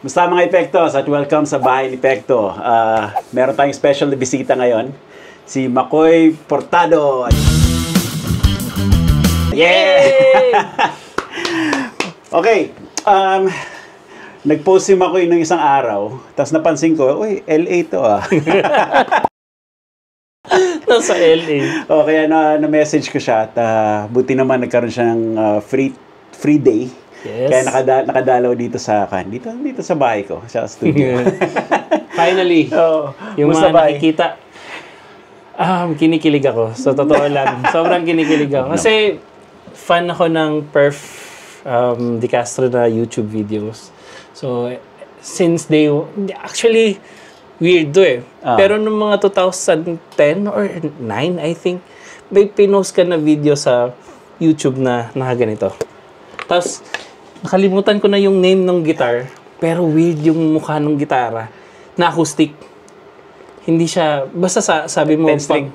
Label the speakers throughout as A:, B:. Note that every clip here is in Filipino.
A: Musta mga Epektos at welcome sa Bahay ni Pekto. Meron tayong special na bisita ngayon, si Makoy Portado.
B: Yay!
A: Okay, nag-post si Makoy nung isang araw, tapos napansin ko, uy, LA to ah.
B: Nasa LA.
A: O, kaya na-message ko siya at buti naman nagkaroon siya ng free day.
B: Yes.
A: Kaya nakadalaw dito sa dito sa bahay ko, sa studio.
B: Finally. Yung mga nakikita. Kinikilig ako. So, totoo lang. Sobrang kinikilig ako. Kasi, fan ako ng Perf De Castro na YouTube videos. So, since actually, weird to eh. Pero nung mga 2010 or 9, I think, may pinost ka na video sa YouTube na nakaganito. Tapos, nakalimutan ko na yung name ng guitar, pero weird yung mukha ng gitara na acoustic. Hindi siya, basta sabi mo
A: 10 string.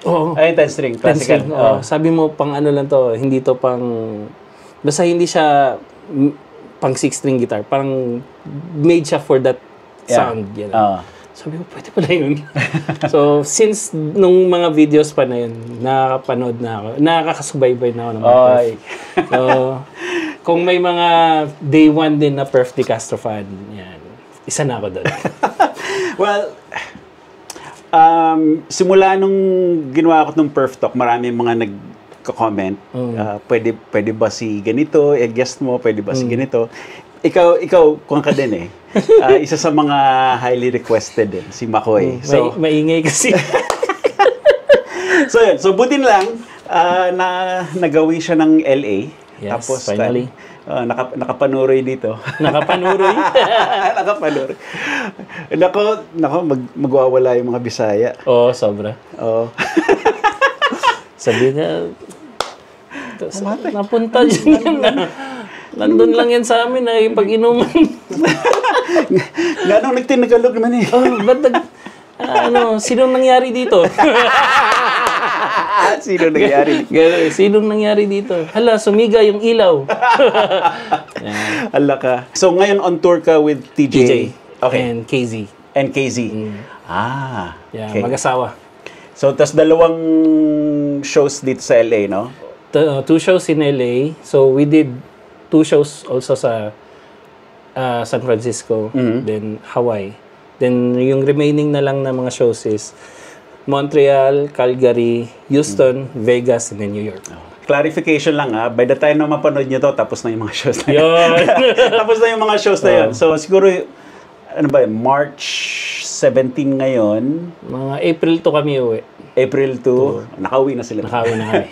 B: Oo.
A: Ay, 10 string, classical.
B: Sabi mo pang ano lang to, hindi to pang, basta hindi siya pang 6 string guitar, parang made siya for that sound. Yan. Sabi ko, pwede pala yun. So, since nung mga videos pa na yun, nakapanood na ako, nakakasubaybay na ako ng mga Perf. So, kung may mga day one din na Perf De Castro fan, yan, isa na ako doon.
A: Well, simula nung ginawa ko ng Perf Talk, marami mga nagko-comment. Pwede ba si ganito? I-guest mo, pwede ba si ganito? Ikaw kung ka din eh. Isa sa mga highly requested din, si Makoy. So,
B: maingay kasi.
A: So yun, so butin lang na nagawi siya ng LA.
B: Yes,
A: tapos
B: finally.
A: Nakapanuroy dito.
B: Nakapanuroy?
A: Nakapanuroy. Nako, magwawala yung mga Bisaya.
B: Oo, sobra.
A: Oo.
B: Sabi na, napunta dyan yan. Nandun lang yan sa amin na yung pag-inuman.
A: Nga nung nagtinagalog naman eh.
B: Ba't sinong nangyari dito?
A: Sino nangyari?
B: Sinong nangyari dito? Hala, sumiga yung ilaw.
A: Hala ka. So ngayon on tour ka with TJ. Okay.
B: And KZ.
A: And KZ.
B: Yeah,
A: okay.
B: Mag-asawa.
A: So, tas dalawang shows dito sa LA, no?
B: 2 shows in LA. So, we did 2 shows also sa San Francisco, then Hawaii. Then, yung remaining na lang na mga shows is Montreal, Calgary, Houston, Vegas, and then New York.
A: Clarification lang by the time na mapanood nyo to, tapos na yung mga shows na yun. Tapos na yung mga shows na yun. So, siguro, March 17 ngayon.
B: Mga April 2 kami uwi.
A: April 2, nakauwi na sila.
B: Nakauwi na kami.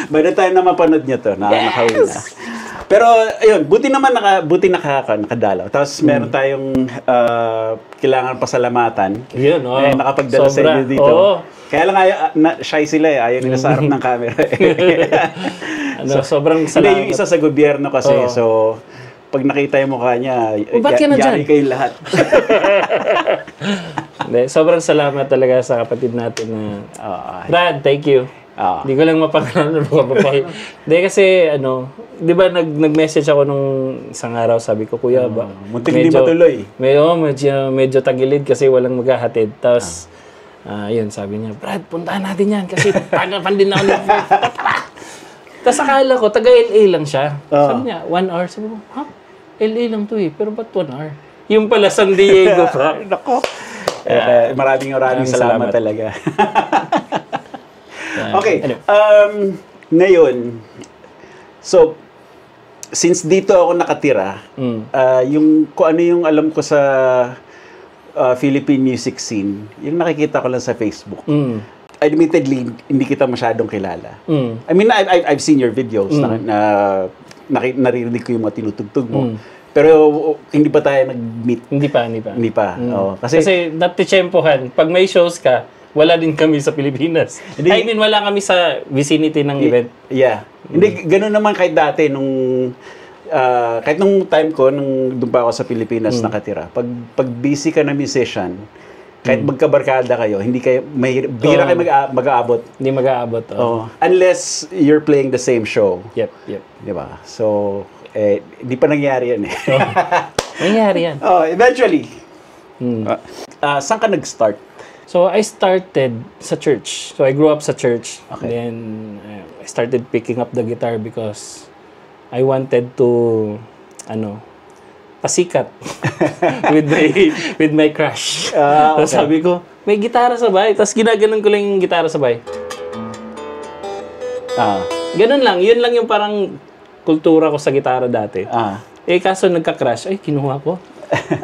A: By the time na mapanood nyo to, nakauwi na. Pero, ayun, buti nakadalaw. Tapos, meron tayong kailangan pasalamatan.
B: Yun,
A: nakapagdala sa inyo dito. Kaya lang, shy sila eh. Ayaw nila sa harap ng camera.
B: Sobrang salamat.
A: Hindi, yung isa sa gobyerno kasi. So, pag nakita yung mukha niya, yari kayo lahat.
B: Sobrang salamat talaga sa kapatid natin na Brad, thank you. Hindi ko lang mapangalanan. Hindi kasi, di ba nag-message ako nung isang araw, sabi ko, Kuya,
A: muntik di matuloy.
B: Medyo tagilid kasi walang maghahatid. Tapos, yun, sabi niya, Brad, puntahan natin yan kasi tagapan din ako ng Tapos akala ko, taga-LA lang siya. Sabi niya, 1 hour. Sabi ko, LA lang to eh, pero ba't 1 hour? Yung pala San Diego pa.
A: Nako. Maraming salamat talaga. Okay. Ngayon, so, since dito ako nakatira, kung ano yung alam ko sa Philippine music scene, yung nakikita ko lang sa Facebook. Admittedly, hindi kita masyadong kilala. I mean, I've seen your videos naririnig ko yung mga tinutugtog mo. Pero hindi pa tayo nag-meet.
B: Hindi pa.
A: Kasi
B: natitsyempohan. Pag may shows ka, wala din kami sa Pilipinas. I mean, wala kami sa vicinity ng event.
A: Yeah. Hindi, gano'n naman kahit dati kahit nung time ko, nung doon pa ako sa Pilipinas nakatira. Pag busy ka na musician, kahit magkabarkada kayo, bihira kayo mag-aabot.
B: Hindi mag-aabot.
A: Unless you're playing the same show.
B: Yep.
A: Di ba? So, hindi pa nangyari yan eh.
B: Mangyayari yan.
A: Oh, eventually. Saan ka nag-start?
B: So, I started sa church. So, I grew up sa church.
A: Okay.
B: Then, I started picking up the guitar because I wanted to, pasikat with my crush.
A: Okay.
B: So, sabi ko, may gitara sa bahay. Tapos, ginaganon ko lang yung gitara sa bahay. Ganun lang. Yun lang yung parang kultura ko sa gitara dati. Kaso nagka-crush, kinuha ko.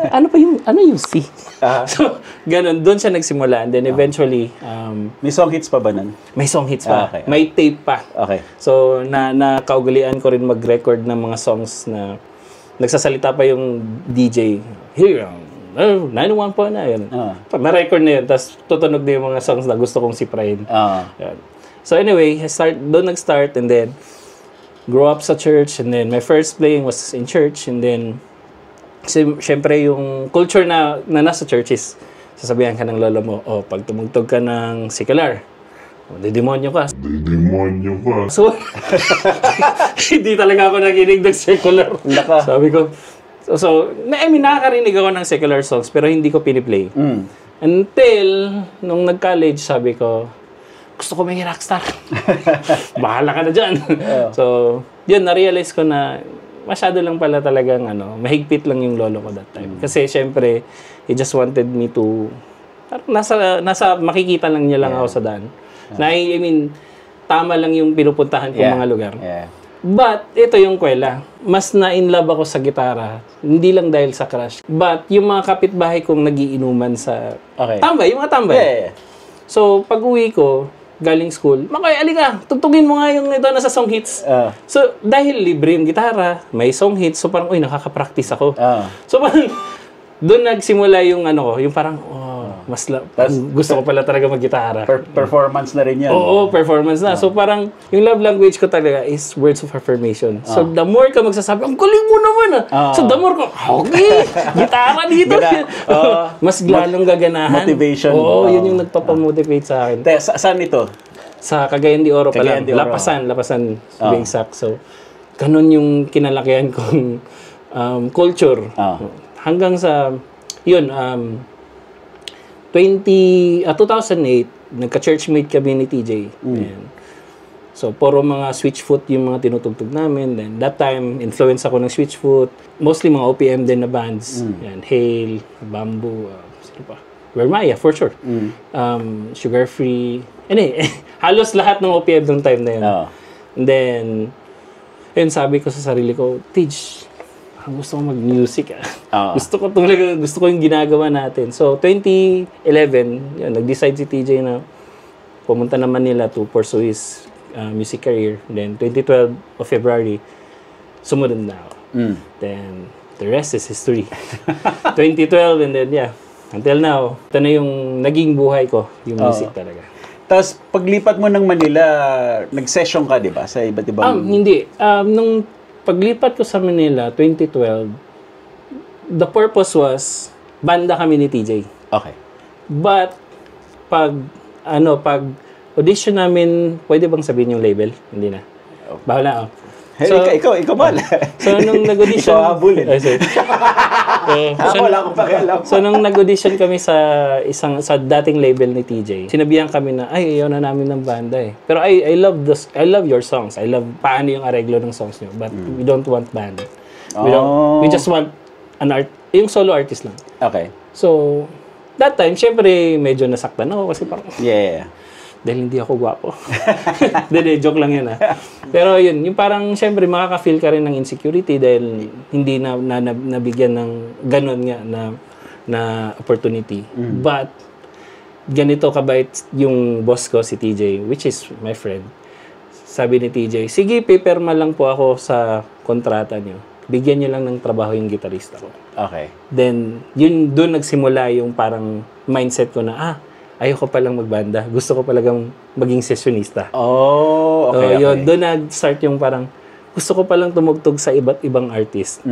B: Ano yung C? So, ganun. Doon siya nagsimula. And then eventually,
A: may song hits pa ba nun?
B: may song hits pa.
A: Okay.
B: May tape pa.
A: Okay.
B: So, nakaugalian ko rin mag-record ng mga songs na nagsasalita pa yung DJ. Here, 901 po na. Yan. Pag na-record na yun, tapos tutunog na yung mga songs na gusto kong siprahin. Yan. So anyway, doon nag-start and then grow up sa church and then my first playing was in church and then syempre yung culture na nasa church is sasabihan ka ng lolo mo, pag tumugtog ka ng secular, didemonyo ka. So, hindi talaga ako nakinig ng secular. Sabi ko, nakakarinig ako ng secular songs pero hindi ko piniplay. Until, nung nag-college, sabi ko, gusto ko maging rockstar. Bahala ka na dyan. So, yun, na-realize ko na masyado lang pala talagang mahigpit lang yung lolo ko that time. Kasi syempre, he just wanted me to, nasa makikita lang niya lang ako sa daan. I mean, tama lang yung pinupuntahan kong mga lugar. But, ito yung kwela. Mas na-in love ako sa gitara. Hindi lang dahil sa crush. But, yung mga kapitbahay kong nagiinuman sa tambay, yung mga tambay. So, pag uwi ko, galing school, Makoy, alika, tugtugin mo nga yung ito nasa song hits. So, dahil libre yung gitara, may song hits, so parang, nakaka-practice ako. So, parang, doon nagsimula yung yung parang, gusto ko pala talaga mag-gitara.
A: Performance na rin yan.
B: Oo, performance na. So, parang, yung love language ko talaga is words of affirmation. So, the more ka magsasabi, ang galing mo naman So, the more ko, okay, gitara dito. Mas lalong gaganahan.
A: Motivation.
B: Oo, yun yung nagpapamotivate sa akin.
A: Saan ito?
B: Sa Cagayan de Oro pala. Lapasan, to be exact. So, ganun yung kinalakihan kong culture. Hanggang sa, 2008, nagka-churchmate kami ni TJ. So, puro mga Switchfoot yung mga tinutugtog namin. Then, that time, influence ako ng Switchfoot. Mostly mga OPM din na bands. Yan, Hail, Bamboo, sino pa? Vermaya, for sure. Sugar Free. Halos lahat ng OPM nung time na yun. And then, sabi ko sa sarili ko, TJ, gusto ko mag-music. Gusto ko yung ginagawa natin. So, 2011, nag-decide si TJ na pumunta na Manila to pursue his music career. Then, 2012 of February, sumunod na ako. Then, the rest is history. 2012 and then, until now, ito na yung naging buhay ko, yung music talaga.
A: Tapos, paglipat mo ng Manila, nag-session ka, di ba? Sa iba't ibang...
B: Hindi. Nung paglipat ko sa Manila, 2012, the purpose was, banda kami ni TJ.
A: Okay.
B: But, pag audition namin, pwede bang sabihin yung label? Hindi na. Bahala.
A: So, ikaw ba?
B: So, nung nag-audition...
A: Ikaw habulin. Wala akong pakialam.
B: So, nung nag-audition kami sa dating label ni TJ, sinabihan kami na, ayaw na namin ng banda eh. Pero I love your songs. I love paano yung areglo ng songs nyo. But we don't want band. We just want yung solo artist lang.
A: Okay.
B: So, that time, syempre, medyo nasaktan ako kasi parang... Dahil hindi ako gwapo. Joke lang yun Pero yun, yung parang syempre makaka-feel ka rin ng insecurity dahil hindi na nabigyan ng ganun nga na opportunity. But, ganito kabait yung boss ko, si TJ, which is my friend. Sabi ni TJ, sige, paperma lang po ako sa kontrata niyo. Bigyan niyo lang ng trabaho yung gitarista ko.
A: Okay.
B: Then, yun doon nagsimula yung parang mindset ko na, ayoko palang magbanda. Gusto ko palagang maging sessionista.
A: Okay.
B: So, yun, doon nag-start yung parang, gusto ko palang tumugtog sa iba't ibang artist.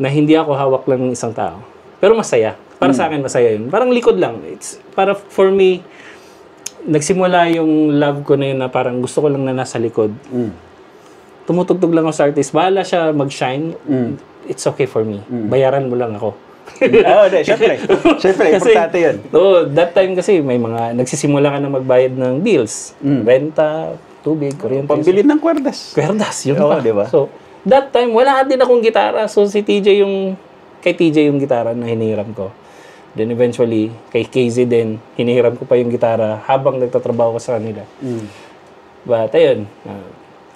B: Na hindi ako hawak lang ng isang tao. Pero masaya. Para sa akin, masaya yun. Parang likod lang. For me, nagsimula yung love ko na yun na parang gusto ko lang na nasa likod. Tumutugtog lang ako sa artist. Bahala siya mag-shine. it's okay for me. Bayaran mo lang ako.
A: Syempre. Syempre, importante yun.
B: That time kasi may mga nagsisimula ka na magbayad ng bills. Renta, tubig, kuryente.
A: Pambili ng kwerdas.
B: Kwerdas, yun pa.
A: Diba?
B: So, that time, wala din akong gitara. So, kay TJ yung gitara na hinihiram ko. Then eventually, kay KZ din, hinihiram ko pa yung gitara habang nagtatrabaho ko sa kanila. But ayun,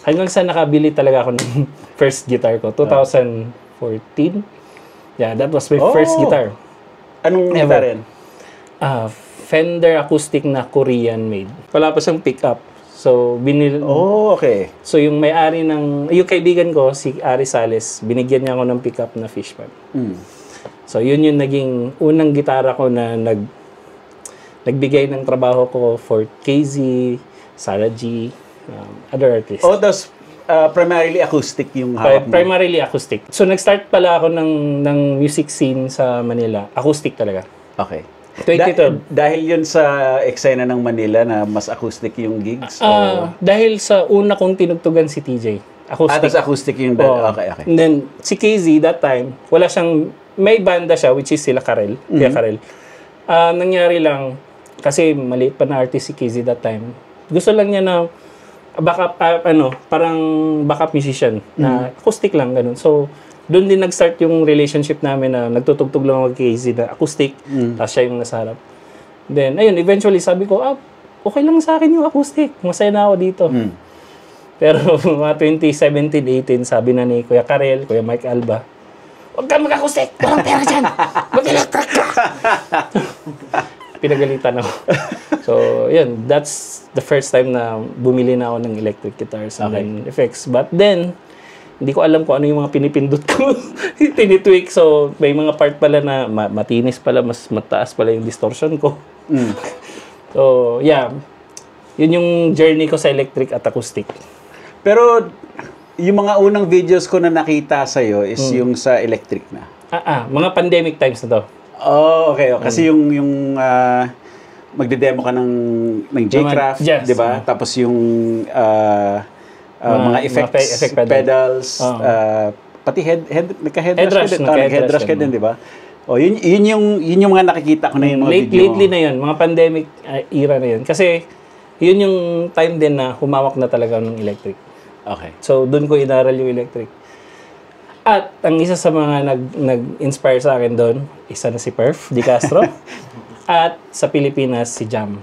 B: hanggang sa nakabili talaga ako ng first guitar ko, 2014. Yeah, that was my first guitar.
A: Anong guitar yan?
B: Fender acoustic na Korean made. Wala pa siyang pickup. So,
A: okay.
B: So, yung may-ari yung kaibigan ko, si Ari Sales, binigyan niya ako ng pickup na Fishman. So, yun yung naging unang gitara ko na nagbigay ng trabaho ko for KZ, Sarah G, other artists.
A: That's primarily acoustic yung hawak mo?
B: Primarily acoustic. So, nag-start pala ako ng music scene sa Manila. Acoustic talaga.
A: Okay.
B: 2012.
A: Dahil yun sa eksena ng Manila na mas acoustic yung gigs?
B: Dahil sa una kong tinugtugan si TJ. Acoustic.
A: Tapos acoustic yung... Okay.
B: And then, si KZ that time, wala siyang... May banda siya, which is sila Karel. Kaya Karel. Nangyari lang, kasi maliit pa na artist si KZ that time. Gusto lang niya na backup, parang backup musician na acoustic lang, ganun. So, doon din nag-start yung relationship namin na nagtutugtog lang ako kay KZ na acoustic, tapos siya yung nasa harap. Then, ayun, eventually sabi ko, okay lang sa akin yung acoustic. Masaya na ako dito. Pero mga 2017-18, sabi na ni Kuya Karel, Kuya Mike Alba, huwag ka mag-acoustic! Walang pera dyan! Mag-electric ka! Pinagalitan ako. So, yun, that's the first time na bumili na ako ng electric guitars and then effects. But then, hindi ko alam kung ano yung mga pinipindot ko. Tinitweak. So, may mga part pala na matinis pala, mas mataas pala yung distortion ko. So, yeah. Yun yung journey ko sa electric at acoustic.
A: Pero, yung mga unang videos ko na nakita sa'yo is yung sa electric na.
B: Mga pandemic times na to.
A: Okay. Kasi yung magde-demo ka ng J-Craft, di ba? Tapos yung mga effects, pedals, pati headrush ka din, di ba? Yun yung mga nakikita ko na yung mga video.
B: Lately na yun, mga pandemic era na yun. Kasi yun yung time din na humawak na talaga ng electric.
A: Okay.
B: So, doon ko inaral yung electric. At ang isa sa mga nag-inspire sa akin doon, isa na si Perf Di Castro. At sa Pilipinas, si Jam.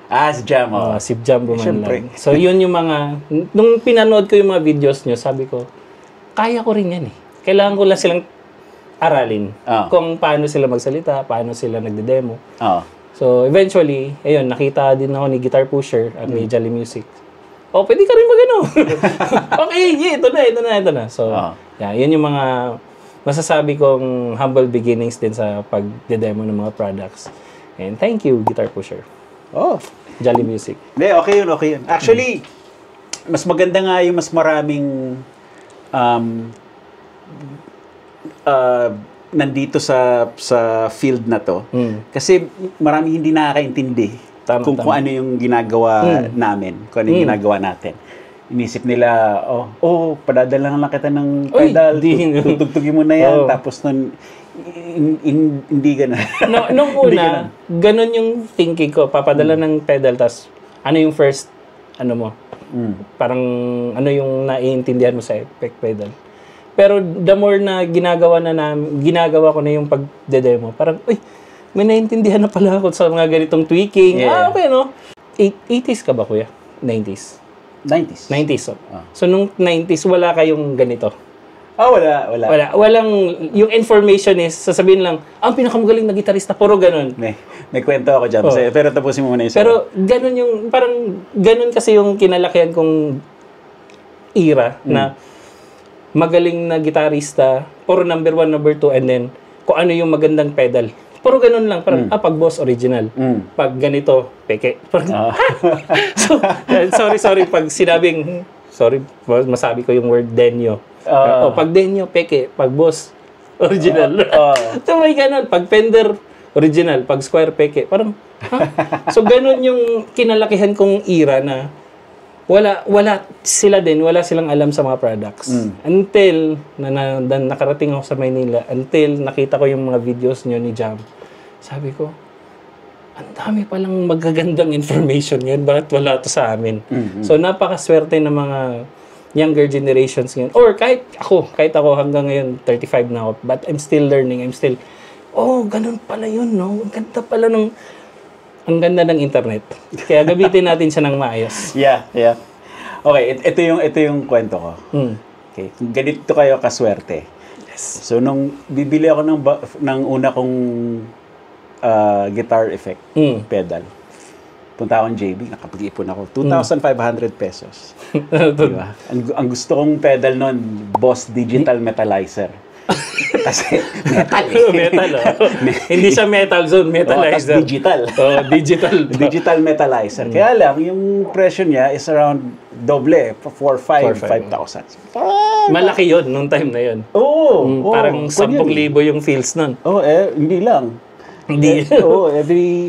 A: Si Jam.
B: Si Jam Bumanlan. So, yun yung mga... Nung pinanood ko yung mga videos nyo, sabi ko, kaya ko rin yan eh. Kailangan ko lang silang aralin. Kung paano sila magsalita, paano sila nagde-demo. So, eventually, ayun, nakita din ako ni Guitar Pusher at ni Jolly Music. Pwede ka rin mag-ano. Okay, ito na. So, yun yung mga masasabi kong humble beginnings din sa pag-demo ng mga products. And thank you, Guitar Pusher. Jolly Music.
A: Okay yun. Actually, mas maganda nga yung mas maraming nandito sa field na to. Kasi maraming hindi nakakaintindi kung ano yung ginagawa namin, kung ano yung ginagawa natin. Inisip nila, padadala lang kita ng pedal, tutugtugin mo na yan, tapos nun, hindi ganun.
B: Nung una, ganun yung thinking ko, papadala ng pedal, tapos ano yung first, parang ano yung naiintindihan mo sa effect pedal. Pero the more na ginagawa ko na yung pag-demo, parang, may naiintindihan na pala ako sa mga ganitong tweaking. Okay, no? 80s ka ba, kuya? 90s? 90s. So, nung 90s, wala kayong ganito?
A: Wala.
B: Walang, yung information is, sasabihin lang, ang pinakamagaling na gitarista, puro ganun.
A: May kwento ako dyan. Pero tapusin mo muna yung
B: Pero, ganun yung, parang, ganun kasi yung kinalakihan kong era, na magaling na gitarista, puro number 1, number 2, and then, kung ano yung magandang pedal. Puro ganun lang. Parang, pag boss, original. Pag ganito, peke. So, sorry. Pag sinabing, masabi ko yung word denyo. Pag denyo, peke. Pag boss, original. So, may ganun. Pag Fender, original. Pag Squire, peke. Parang, So, ganun yung kinalakihan kong era na wala sila din, wala silang alam sa mga products. Until na nakarating ako sa Maynila, until nakita ko yung mga videos nyo ni Jam. Sabi ko, ang dami palang magagandang information yan, bakit wala to sa amin? So napakaswerte ng mga younger generations ngayon. Or kahit ako hanggang ngayon, 35 na ako, but I'm still learning, ganun pala yun, no? Ang ganda ng internet. Kaya gamitin natin siya ng maayos.
A: Yeah. Okay, ito yung kwento ko. Okay, ganito kayo kaswerte.
B: Yes.
A: So nung bibili ako ng una kong guitar effect pedal. Punta akong JB, nakapag-ipon ako. 2,500 pesos. Diba? Ang gusto kong pedal nun, Boss Digital Metalizer. Kasi metal
B: Hindi siya metal zone, metalizer.
A: Digital.
B: Digital.
A: Digital metalizer. Kaya lang, yung presyo niya is around doble, 5,000.
B: Malaki yun, nung time na yun. Parang 10,000 yung feels nun.
A: Hindi lang.
B: Hindi.
A: Every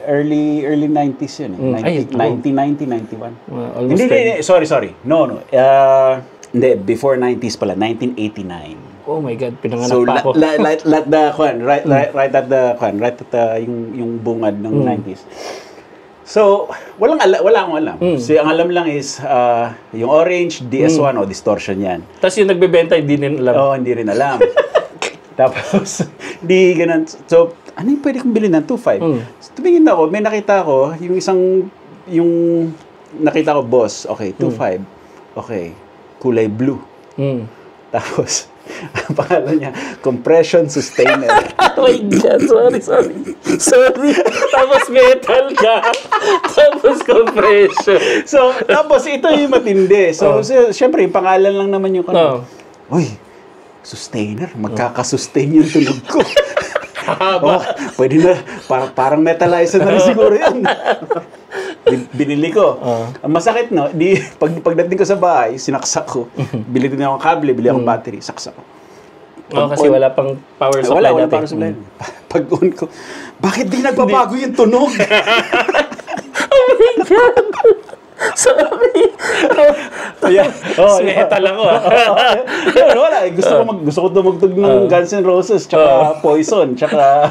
A: early 90s yun. 1990, 91. Hindi, sorry. No. Hindi, before 90s pala, 1989.
B: Oh my God, pinanganak pa ako.
A: Right at yung bungad ng 90s. So, wala akong alam. So, ang alam lang is yung orange, DS1 o distortion yan.
B: Tapos yung nagbebenta, hindi rin alam.
A: Hindi rin alam. Tapos, di ganun. So, ano yung pwede kong bilhin ng 2.5? So, tumingin ako, may nakita ko, yung nakita ko, Boss, okay, 2.5. Okay, kulay blue. Tapos, ang pangalan niya, compression sustainer.
B: Oh my God, sorry. Tapos metal ka. Tapos compression.
A: So, tapos ito yung matindi. So, syempre, yung pangalan lang naman yung Uy, sustainer, magkakasustain yung tunog ko. Pwede na, parang metalizer na rin siguro yun. Binili ko. Ang masakit, no? Pagdating ko sa bahay, sinaksak ko. Bili din akong kable, bili akong battery, saksak ko.
B: Kasi wala pang power supply
A: wala power supply. Pag-on ko, bakit di nagbabago yung tunog?
B: Oh my God! Sorry. Metal ako.
A: Wala. Gusto ko tumugtog ng Guns N' Roses, tsaka Poison, tsaka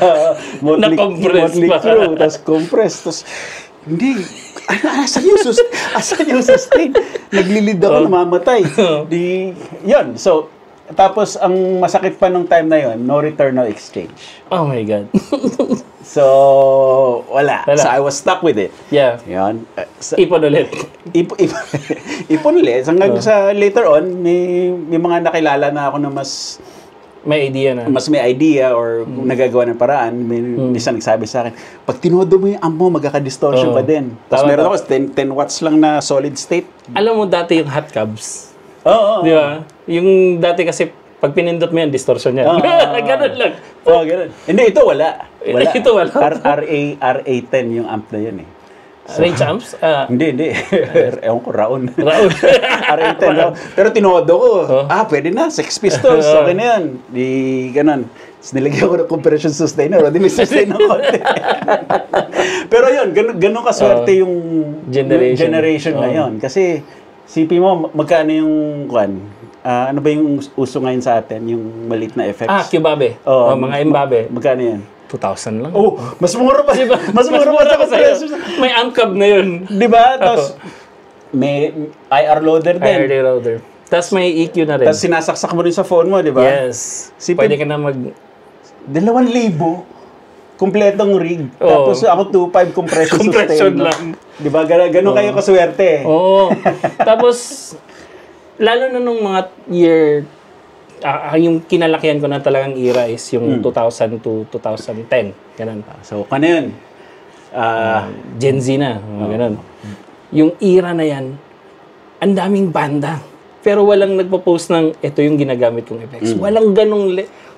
A: Motley Crue, tapos compress, tapos hindi. Asan yung sustain? Naglilid ako, namamatay. Yun. So, tapos ang masakit pa nung time na yun, no return, no exchange.
B: Oh my God.
A: So, wala. So, I was stuck with it.
B: Yeah.
A: Yun.
B: Ipon ulit.
A: Ipon ulit. Hanggang sa later on, may mga nakilala na ako na mas
B: may idea na.
A: Mas may idea or nagagawa ng paraan. Minsan nagsabi sa akin, pag tinodo mo yung amp mo, magkaka-distortion pa din. Tapos meron ako, 10 watts lang na solid state.
B: Alam mo dati yung hot cabs?
A: Oo.
B: Di ba? Yung dati kasi, pag pinindot mo yan, distortion yan. Ganun lang.
A: Ganun. Hindi, ito wala.
B: Ito wala.
A: RA10 yung amp na yun eh.
B: Range amps?
A: Hindi. Ewan ko, Raon. RA10 Raon. Pero tinodo ko. Pwede na. Sex Pistols. Okay na yan. Ganun. Tapos nilagyan ko ng compression sustainer. Di may sustain ng konti. Pero yun, ganun kaswerte yung generation na yun. Kasi, sipi mo, magkano yung ano ba yung uso ngayon sa atin? Yung maliit na effects?
B: Cubabe. Mga Mbabe.
A: Magkano yan?
B: 2,000 lang.
A: Mas mura pa. Diba? Mas mura pa sa compression.
B: May amp cab na yun.
A: Diba? Tapos, may IR loader din.
B: IR loader. Tapos may EQ na rin.
A: Tapos sinasaksak mo rin sa phone mo, diba?
B: Yes. Pwede ka na
A: 2,000 kumpletong rig. Tapos ako 2.5 compression
B: lang.
A: Diba? Ganun kayo kaswerte.
B: Tapos, lalo na nung mga year, yung kinalakihan ko na talagang era is yung 2000 to 2010. Ganun.
A: So, ano yun?
B: Gen Z na. Ganun. Yung era na yan, ang daming banda. Pero walang nagpo-post ng, ito yung ginagamit kong effects. Walang ganong,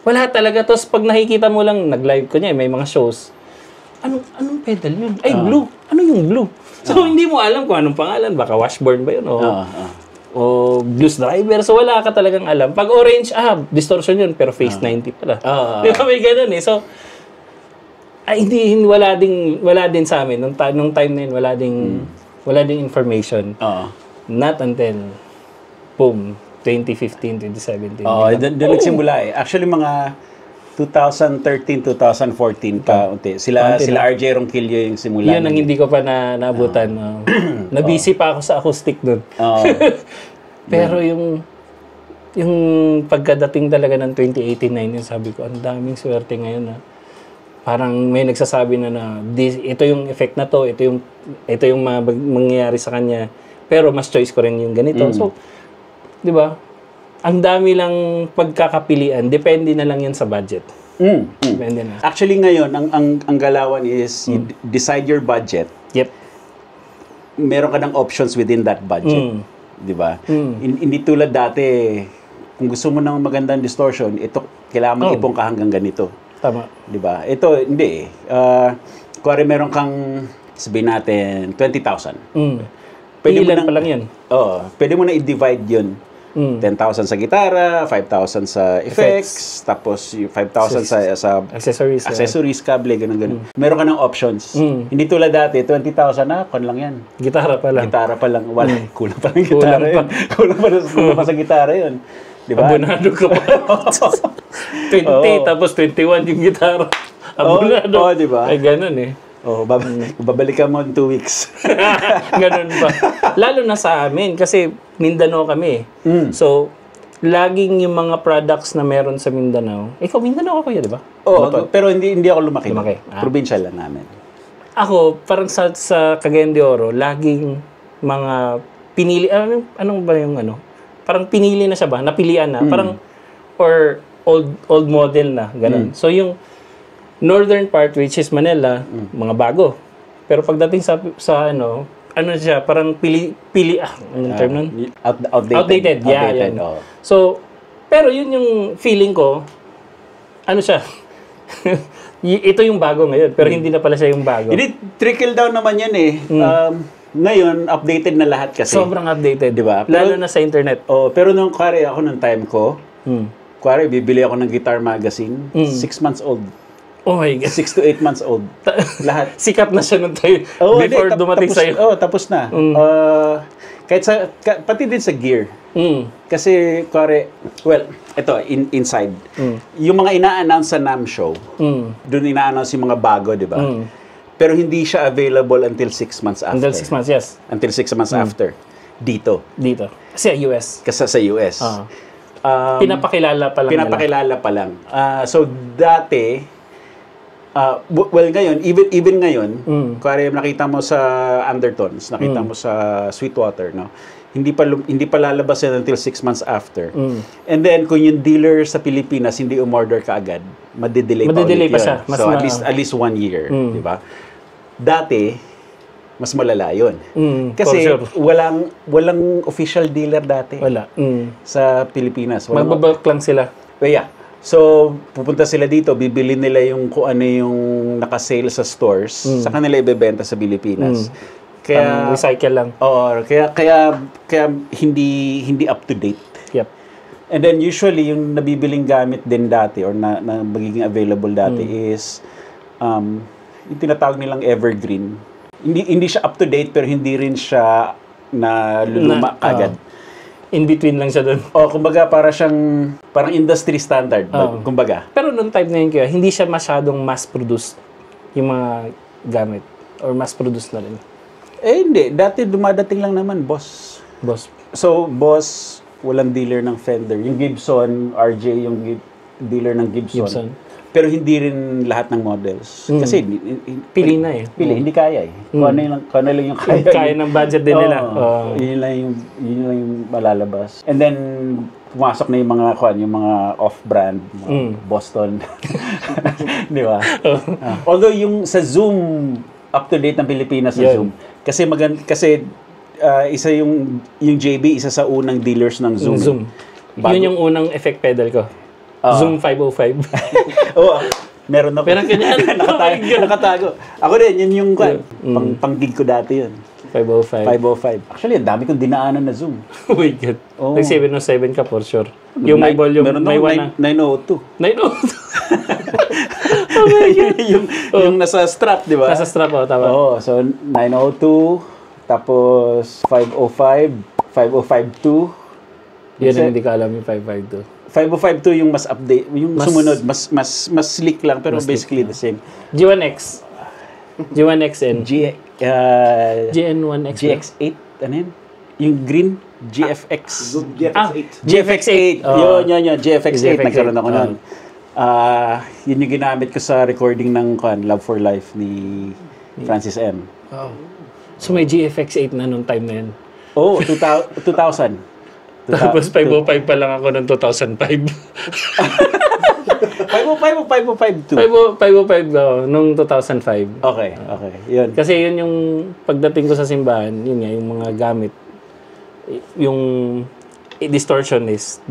B: wala talaga. Tapos pag nakikita mo lang, nag-live ko niya, may mga shows. Anong pedal yun? Ay, blue. Ano yung blue? So, hindi mo alam kung anong pangalan. Baka Washburn ba yun? O blues driver. So, wala ka talagang alam. Pag orange, distortion yun. Pero phase 90 pala. Di ba may ganun eh. So, wala din sa amin. Nung time na yun, Wala ding information. Not until, boom, 2015, 2017.
A: Doon nagsimula eh. Actually, mga 2013, 2014 pa unti. Sila RJ Ronquillo yung simula.
B: Yun ang hindi ko pa naabutan. Nabisi pa ako sa acoustic doon. Pero yung pagkadating talaga ng 2018-19, sabi ko, ang daming swerte ngayon na parang may nagsasabi na ito yung effect na to, ito yung mangyayari sa kanya. Pero mas choice ko rin yung ganito. So, di ba? Ang dami lang pagkakapilian, depende na lang yan sa budget. Depende na.
A: Actually ngayon, ang galawan is you decide your budget.
B: Yep.
A: Meron ka ng options within that budget. Di ba? Hindi tulad dati, kung gusto mo ng magandang distortion, ito kailangan mag-ipon ka hanggang ganito.
B: Tama.
A: Di ba? Ito, hindi eh. Kuwari meron kang, sabihin natin, 20,000.
B: Pwede mo pa lang yan.
A: Pwede mo na i-divide yun. 10,000 sa gitara, 5,000 sa effects, tapos 5,000 sa accessories, kable, ganun. Meron ka ng options. Hindi tulad dati, 20,000 kon lang yan.
B: Gitara pa lang.
A: Wala, kulang pa ng gitara yun. Kulang pa sa gitara yun. Diba?
B: Abonado ka pa. 20, tapos 21 yung gitara. Abonado.
A: Diba?
B: Ay, ganun eh.
A: Babalikan mo in 2 weeks.
B: Ganun pa. Lalo na sa amin, kasi Mindanao kami. So, laging yung mga products na meron sa Mindanao. Ikaw, Mindanao ka kuya, di ba?
A: Pero hindi ako lumaki. Provincial lang namin.
B: Ako, parang sa Cagayan de Oro, laging mga pinili, anong ba yung parang pinili na siya ba? Napilian na. Parang, or old model na. Ganun. So, yung northern part, which is Manila, mga bago. Pero pagdating sa siya, parang anong term nun? Outdated. Yeah. So, pero yun yung feeling ko, siya, ito yung bago ngayon, pero hindi na pala siya yung bago.
A: Hindi, trickle down naman yan eh. Ngayon, updated na lahat kasi.
B: Sobrang updated,
A: di ba?
B: Lalo na sa internet.
A: Pero nung nung time ko, bibili ako ng Guitar Magazine, 6 months old.
B: Oh my God.
A: 6 to 8 months old. Lahat.
B: Sikat na siya nung tayo. Before dumating sa'yo.
A: Tapos na. Kahit pati din sa gear. Kasi, ito, inside. Yung mga ina-announce sa NAMM show, doon ina-announce yung mga bago, di ba? Pero hindi siya available until 6 months after.
B: Until 6 months, yes.
A: Until 6 months after. Dito.
B: Kasi sa US.
A: Kasi sa US.
B: Pinapakilala pa lang.
A: So, dati, ngayon, even ngayon, kung nakita mo sa Undertones, nakita mo sa Sweetwater, no? Hindi pa lalabas yan until 6 months after. And then, kung yung dealer sa Pilipinas hindi umorder ka agad, madidelay pa siya. So, at least 1 year, di ba? Dati, mas malala yun. Kasi walang official dealer dati.
B: Wala.
A: Sa Pilipinas.
B: Magbabulk lang sila.
A: Yeah. So, pupunta sila dito, bibili nila yung kung ano yung nakasale sa stores, sa kanila ibebenta sa Pilipinas. Kaya
B: recycle lang.
A: Kaya hindi up to date.
B: Yep.
A: And then usually yung nabibiling gamit din dati or na magiging available dati is yung tinatawag nilang evergreen. Hindi siya up to date pero hindi rin siya na luluma agad.
B: In between lang siya doon.
A: Kumbaga parang industry standard, kumbaga.
B: Pero noong time na yun kaya, hindi siya masyadong mass-produced yung mga gamit or mass-produced na rin.
A: Hindi. Dati dumadating lang naman, boss. So, boss, walang dealer ng Fender. Yung Gibson, RJ, yung dealer ng Gibson. Pero hindi rin lahat ng models. Kasi
B: pili na eh.
A: Hindi kaya eh. Kung ano lang yung kaya.
B: Kaya ng budget din nila.
A: Yun lang yung malalabas. And then pumasok na yung mga off-brand, Boston. Di ba? Although yung sa Zoom, up to date ng Pilipinas sa Zoom. Kasi isa yung JB, isa sa unang dealers ng Zoom.
B: Yun yung unang effect pedal ko. Zoom 505.
A: Meron ako.
B: Meron ganyan.
A: Nakatago. Ako din, yun yung pang-gig ko dati yun.
B: 505.
A: Actually, ang dami kong dinaanan na Zoom.
B: Oh my God. Nag-707 ka for sure. Yung may volume, may 1 na.
A: 902.
B: 902? Oh my God.
A: yung nasa strap, di ba?
B: Nasa strap, tama.
A: So 902, Tapos 505, 5052.
B: Yan ang hindi ko alam yung 552.
A: 5052 yung mas update, yung sumunod, mas slick lang, pero basically the same.
B: G1X. G1XN. GN1X.
A: GX8, ano yun? Yung green, GFX.
B: GFX8.
A: Yun, GFX8. Nagkaroon ako nun. Yun yung ginamit ko sa recording ng Love for Life ni Francis M.
B: Wow. So may GFX8 na nung time na yun?
A: Oh, 2000.
B: Tapos 505 pa lang ako noong 2005.
A: 505
B: 505 nung 2005.
A: Okay. Yun.
B: Kasi yun yung pagdating ko sa simbahan, yun nga, yung mga gamit, yung distortion is,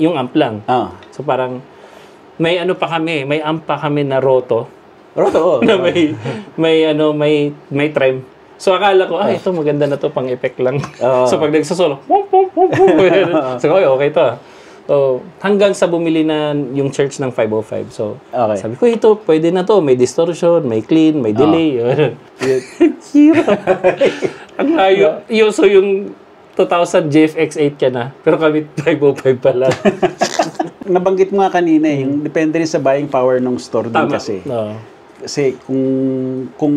B: yung amp lang. So parang, may amp pa kami na roto.
A: Roto,
B: na may trem. So akala ko, ito maganda na to, pang effect lang. So pag nagsasolo, so okay to. So hanggang sa bumili na yung church ng 505. So sabi ko, ito pwede na to, may distortion, may clean, may delay. Ang layo. So yung 2000 GFX8 ka na, pero kami 505 pa lang.
A: Nabanggit mo nga kanina, yung depende rin sa buying power ng store din kasi. Kasi kung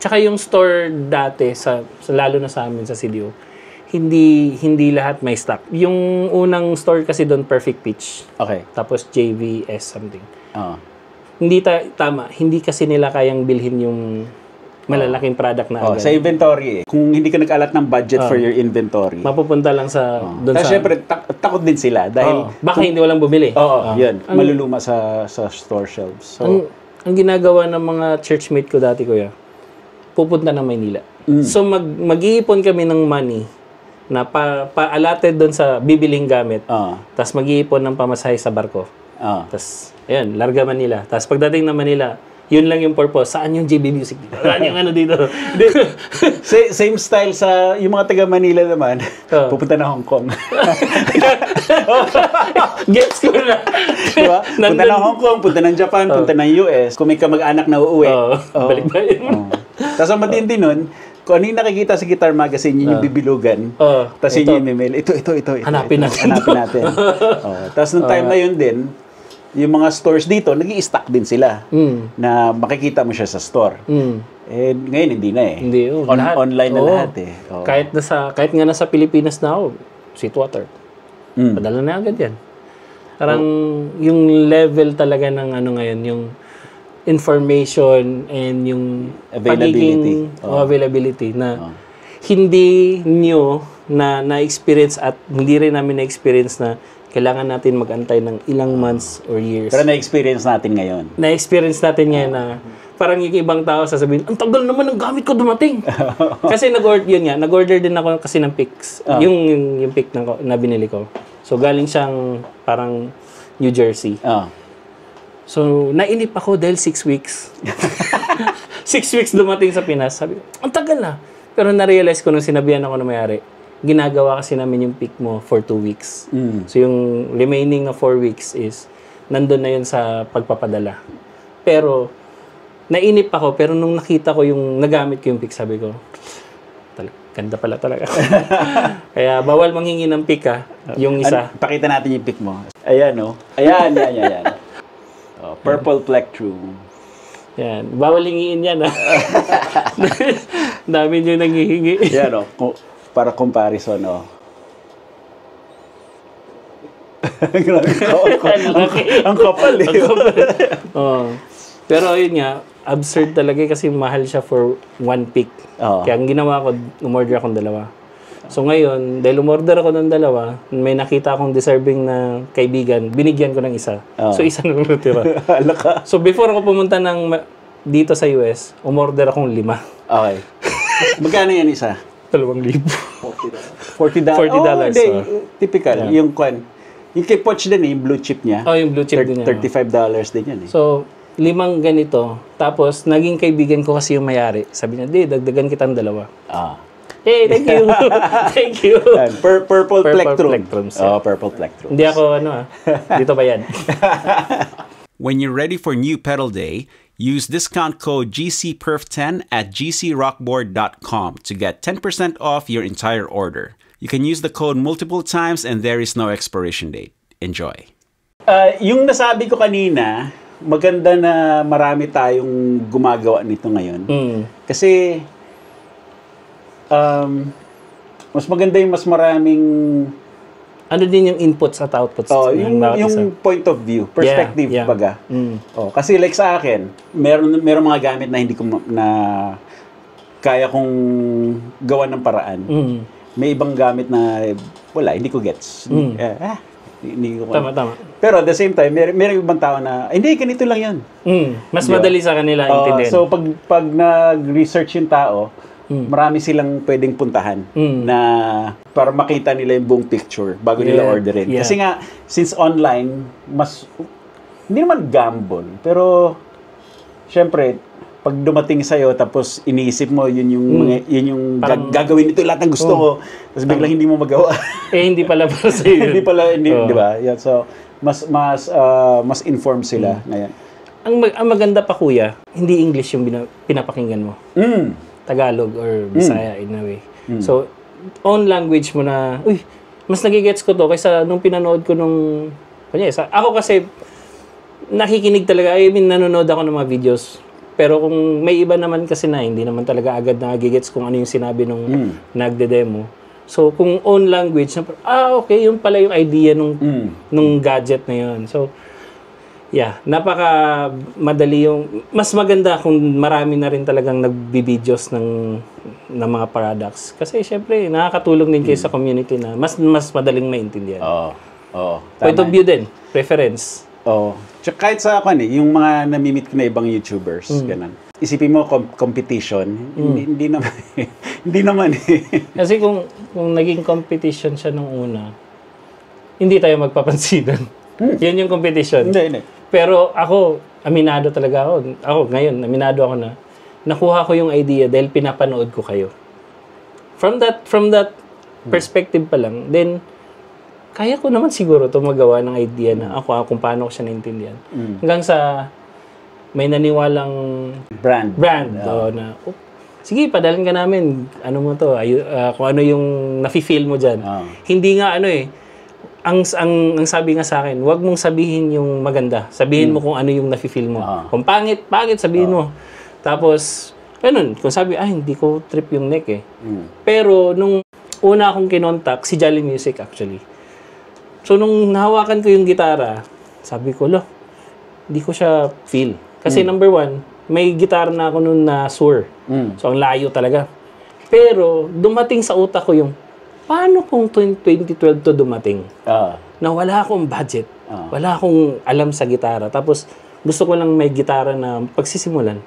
B: tsaka yung store dati, lalo na sa amin sa CDO, hindi lahat may stock. Yung unang store kasi doon, Perfect Pitch.
A: Okay.
B: Tapos JVS something. Hindi tama. Hindi kasi nila kayang bilhin yung malalaking product na agad.
A: Sa inventory kung hindi ka nag-alat ng budget for your inventory,
B: mapupunta lang sa doon sa...
A: Syempre, takot din sila dahil...
B: baka hindi walang bumili.
A: Yun. Maluluma sa store shelves. So,
B: ang ginagawa ng mga churchmate ko dati, kuya, pupunta ng Maynila. So mag-iipon kami ng money na pa-allotted doon sa bibiling gamit. Tapos mag-iipon ng pamasahe sa barko. Tapos, ayun, larga Manila. Tapos pagdating ng Manila, yun lang yung purpose. Saan yung JB Music dito? Saan yung ano dito?
A: Same style sa yung mga taga Manila naman. Pupunta na Hong Kong.
B: Gets ko na.
A: Diba? Punta ng Hong Kong, punta ng Japan, punta ng US. Kung may kamag-anak na uuwi.
B: Balik ba yun?
A: Tapos ang matindi nun, kung ano yung nakikita sa Guitar Magazine, yun yung bibilugan. Tapos yun yung email. Ito.
B: Hanapin natin.
A: Tapos nung time na yun din, yung mga stores dito, nag-i-stock din sila na makikita mo siya sa store. Eh, ngayon hindi na eh.
B: Hindi.
A: Online na lahat eh.
B: Kahit nga nasa Pilipinas na ako, Sweetwater. Padala na agad yan. Parang yung level talaga ng ano ngayon, yung information and yung availability na hindi nyo na-experience at hindi rin namin na-experience na kailangan natin mag-antay ng ilang months or years.
A: Pero na-experience natin ngayon.
B: Na-experience natin ngayon na parang yung ibang tao sasabihin, ang tagal naman ng gamit ko dumating. Kasi nag-order din ako kasi ng picks. Yung pick na binili ko. So galing siyang parang New Jersey. So, nainip ako dahil 6 weeks. 6 weeks dumating sa Pinas. Sabi ko, ang tagal na. Pero na-realize ko nung sinabihan ako na may-ari, ginagawa kasi namin yung pick mo for 2 weeks. So, yung remaining na 4 weeks is, nandun na yun sa pagpapadala. Pero, nainip ako, pero nung nakita ko yung, nagamit ko yung pick, sabi ko, ganda pala talaga. Kaya, bawal manghingi ng pick yung isa.
A: Pakita natin yung pick mo. Ayan, no? Ayan. Purple Plectrum.
B: Yan. Bawal hingiin yan, Dami nyo nanghihingi.
A: Yan, para comparison, Ang kapal,
B: Pero yun nga, absurd talaga kasi mahal siya for one pick. Kaya ang ginawa ko, umorder akong 2. So ngayon, dahil umorder ako ng 2, may nakita akong deserving na kaibigan, binigyan ko ng isa. So isa na lang natira. So before ako pumunta dito sa US, umorder akong 5.
A: Okay. Magkano yan isa?
B: 2,000.
A: $40. Hindi. Typical. Yeah. Yung kay Poch din yung blue chip niya.
B: Yung blue chip din niya.
A: $35 din yan eh.
B: So, 5 ganito. Tapos, naging kaibigan ko kasi yung may-ari. Sabi niya, dagdagan kitang 2. Hey, thank you. Thank you.
A: Purple Plectrum.
B: Plectrum.
A: Purple Plectrum.
B: Hindi ako, dito ba yan?
A: When you're ready for new pedal day, use discount code GCPerf10 at gcrockboard.com to get 10% off your entire order. You can use the code multiple times and there is no expiration date. Enjoy. Yung nasabi ko kanina, maganda na marami tayong gumagawa nito ngayon. Kasi mas maganda yung mas maraming
B: ano din yung inputs at outputs
A: yung point of view, perspective baga. Kasi like sa akin, meron mga gamit na hindi ko na kaya kong gawa ng paraan. May ibang gamit na wala, hindi ko gets. Hindi ko
B: tama.
A: Pero at the same time, may ibang tao na hindi, ganito lang 'yan.
B: Mas madali sa kanila intindihin.
A: So pag nag-research yung tao, marami silang pwedeng puntahan na para makita nila yung buong picture bago nila orderin. Kasi nga, since online, hindi naman gamble, pero syempre, pag dumating sa'yo, tapos iniisip mo, yun yung gagawin ito lahat ng gusto ko, tapos biglang hindi mo magawa.
B: Hindi pala para sa'yo.
A: Hindi, di ba? Yeah, so, mas informed sila ngayon.
B: Ang maganda pa, kuya, hindi English yung pinapakinggan mo. Tagalog or Bisaya in a way. So, own language mo na, mas nagigets ko to kaysa nung pinanood ko nung, ako kasi, nakikinig talaga, nanonood ako ng mga videos. Pero kung may iba naman kasi na, hindi naman talaga agad nagigets kung ano yung sinabi nung nagde-demo. So, kung own language, okay, yung pala yung idea nung gadget na yun. So, napaka madali yung mas maganda kung marami na rin talagang nagbi-videos ng mga products kasi syempre nakakatulong din kayo sa community na mas madaling maintindihan. Point of view din, preference.
A: Kahit sa ako yung mga nami-meet ko na ibang YouTubers, ganun. Isipin mo competition, hindi naman hindi naman
B: Kasi kung naging competition siya nung una, hindi tayo magpapansinan. Yun yung competition.
A: Hindi.
B: Pero ako, aminado talaga ako. Ngayon, aminado ako na nakuha ko yung idea dahil pinapanood ko kayo. From that perspective pa lang, then, kaya ko naman siguro ito magawa ng idea na ako kung paano ko siya naintindihan. Hanggang sa may naniwalang brand na, sige, padalhin ka namin. Ano mo to? Kung ano yung nafe-feel mo dyan. Hindi nga ang sabi nga sa akin, huwag mong sabihin yung maganda. Sabihin mo kung ano yung nafe-feel mo. Kung pangit, sabihin mo. Tapos, ganun, kung sabi, hindi ko trip yung neck Pero, nung una akong kinontak, si Jolly Music actually. So, nung nahawakan ko yung gitara, sabi ko, hindi ko siya feel. Kasi number one, may gitara na ako nun na sur. So, ang layo talaga. Pero, dumating sa utak ko yung, paano kung 2012 to dumating? Na wala akong budget. Wala akong alam sa gitara. Tapos, gusto ko lang may gitara na pagsisimulan.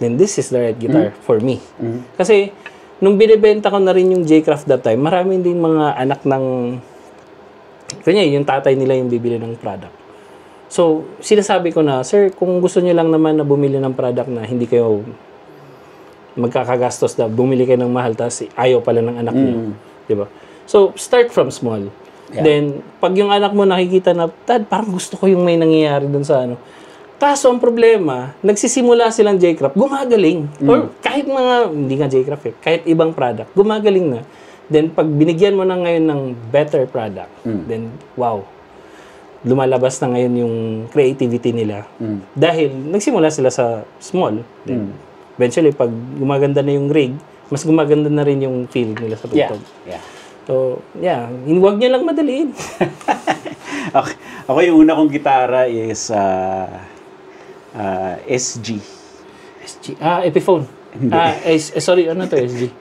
B: Then, this is the right guitar for me. Kasi, nung binibenta ko na rin yung J-Craft that time, marami din mga anak ng yung tatay nila yung bibili ng product. So, sinasabi ko na, sir, kung gusto niyo lang naman na bumili ng product na hindi kayo magkakagastos na bumili kayo ng mahal, tapos ayaw pala ng anak niyo. Diba? So, start from small. Then, pag yung anak mo nakikita na, Dad, parang gusto ko yung may nangyayari dun sa ano. Kaso, ang problema, nagsisimula silang J-Craft, gumagaling. Or kahit mga, hindi nga J-Craft kahit ibang product, gumagaling na. Then, pag binigyan mo na ngayon ng better product, then, wow. Lumalabas na ngayon yung creativity nila. Dahil, nagsimula sila sa small. Then, eventually, pag gumaganda na yung rig, mas gumaganda na rin yung feel nila sa tugtog. So, huwag niya lang madaliin.
A: Okay. Ako yung una kong gitara is SG.
B: SG? Epiphone. Sorry, ano to SG?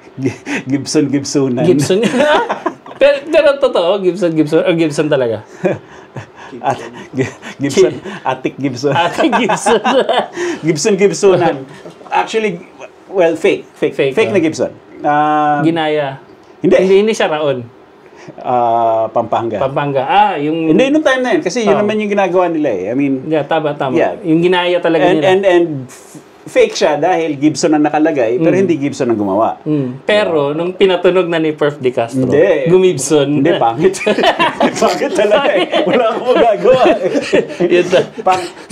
A: Gibsonan.
B: Gibson. pero totoo, Gibson talaga.
A: Attic Gibson.
B: Attic Gibson.
A: Gibsonan. Actually, well, fake na Gibson.
B: Ginaya. Hindi siya Raon.
A: Pampanga.
B: Yung
A: hindi nung time na yun kasi yun naman yung ginagawa nila I mean,
B: tama. Yeah. Yung ginaya talaga nila.
A: And fake siya dahil Gibson ang nakalagay, pero hindi Gibson ang gumawa.
B: Pero, nung pinatunog na ni Perf de Castro,
A: Hindi.
B: Gumibson.
A: Hindi, pangit. Pangit talaga eh. Wala akong magagawa.
B: Yun na.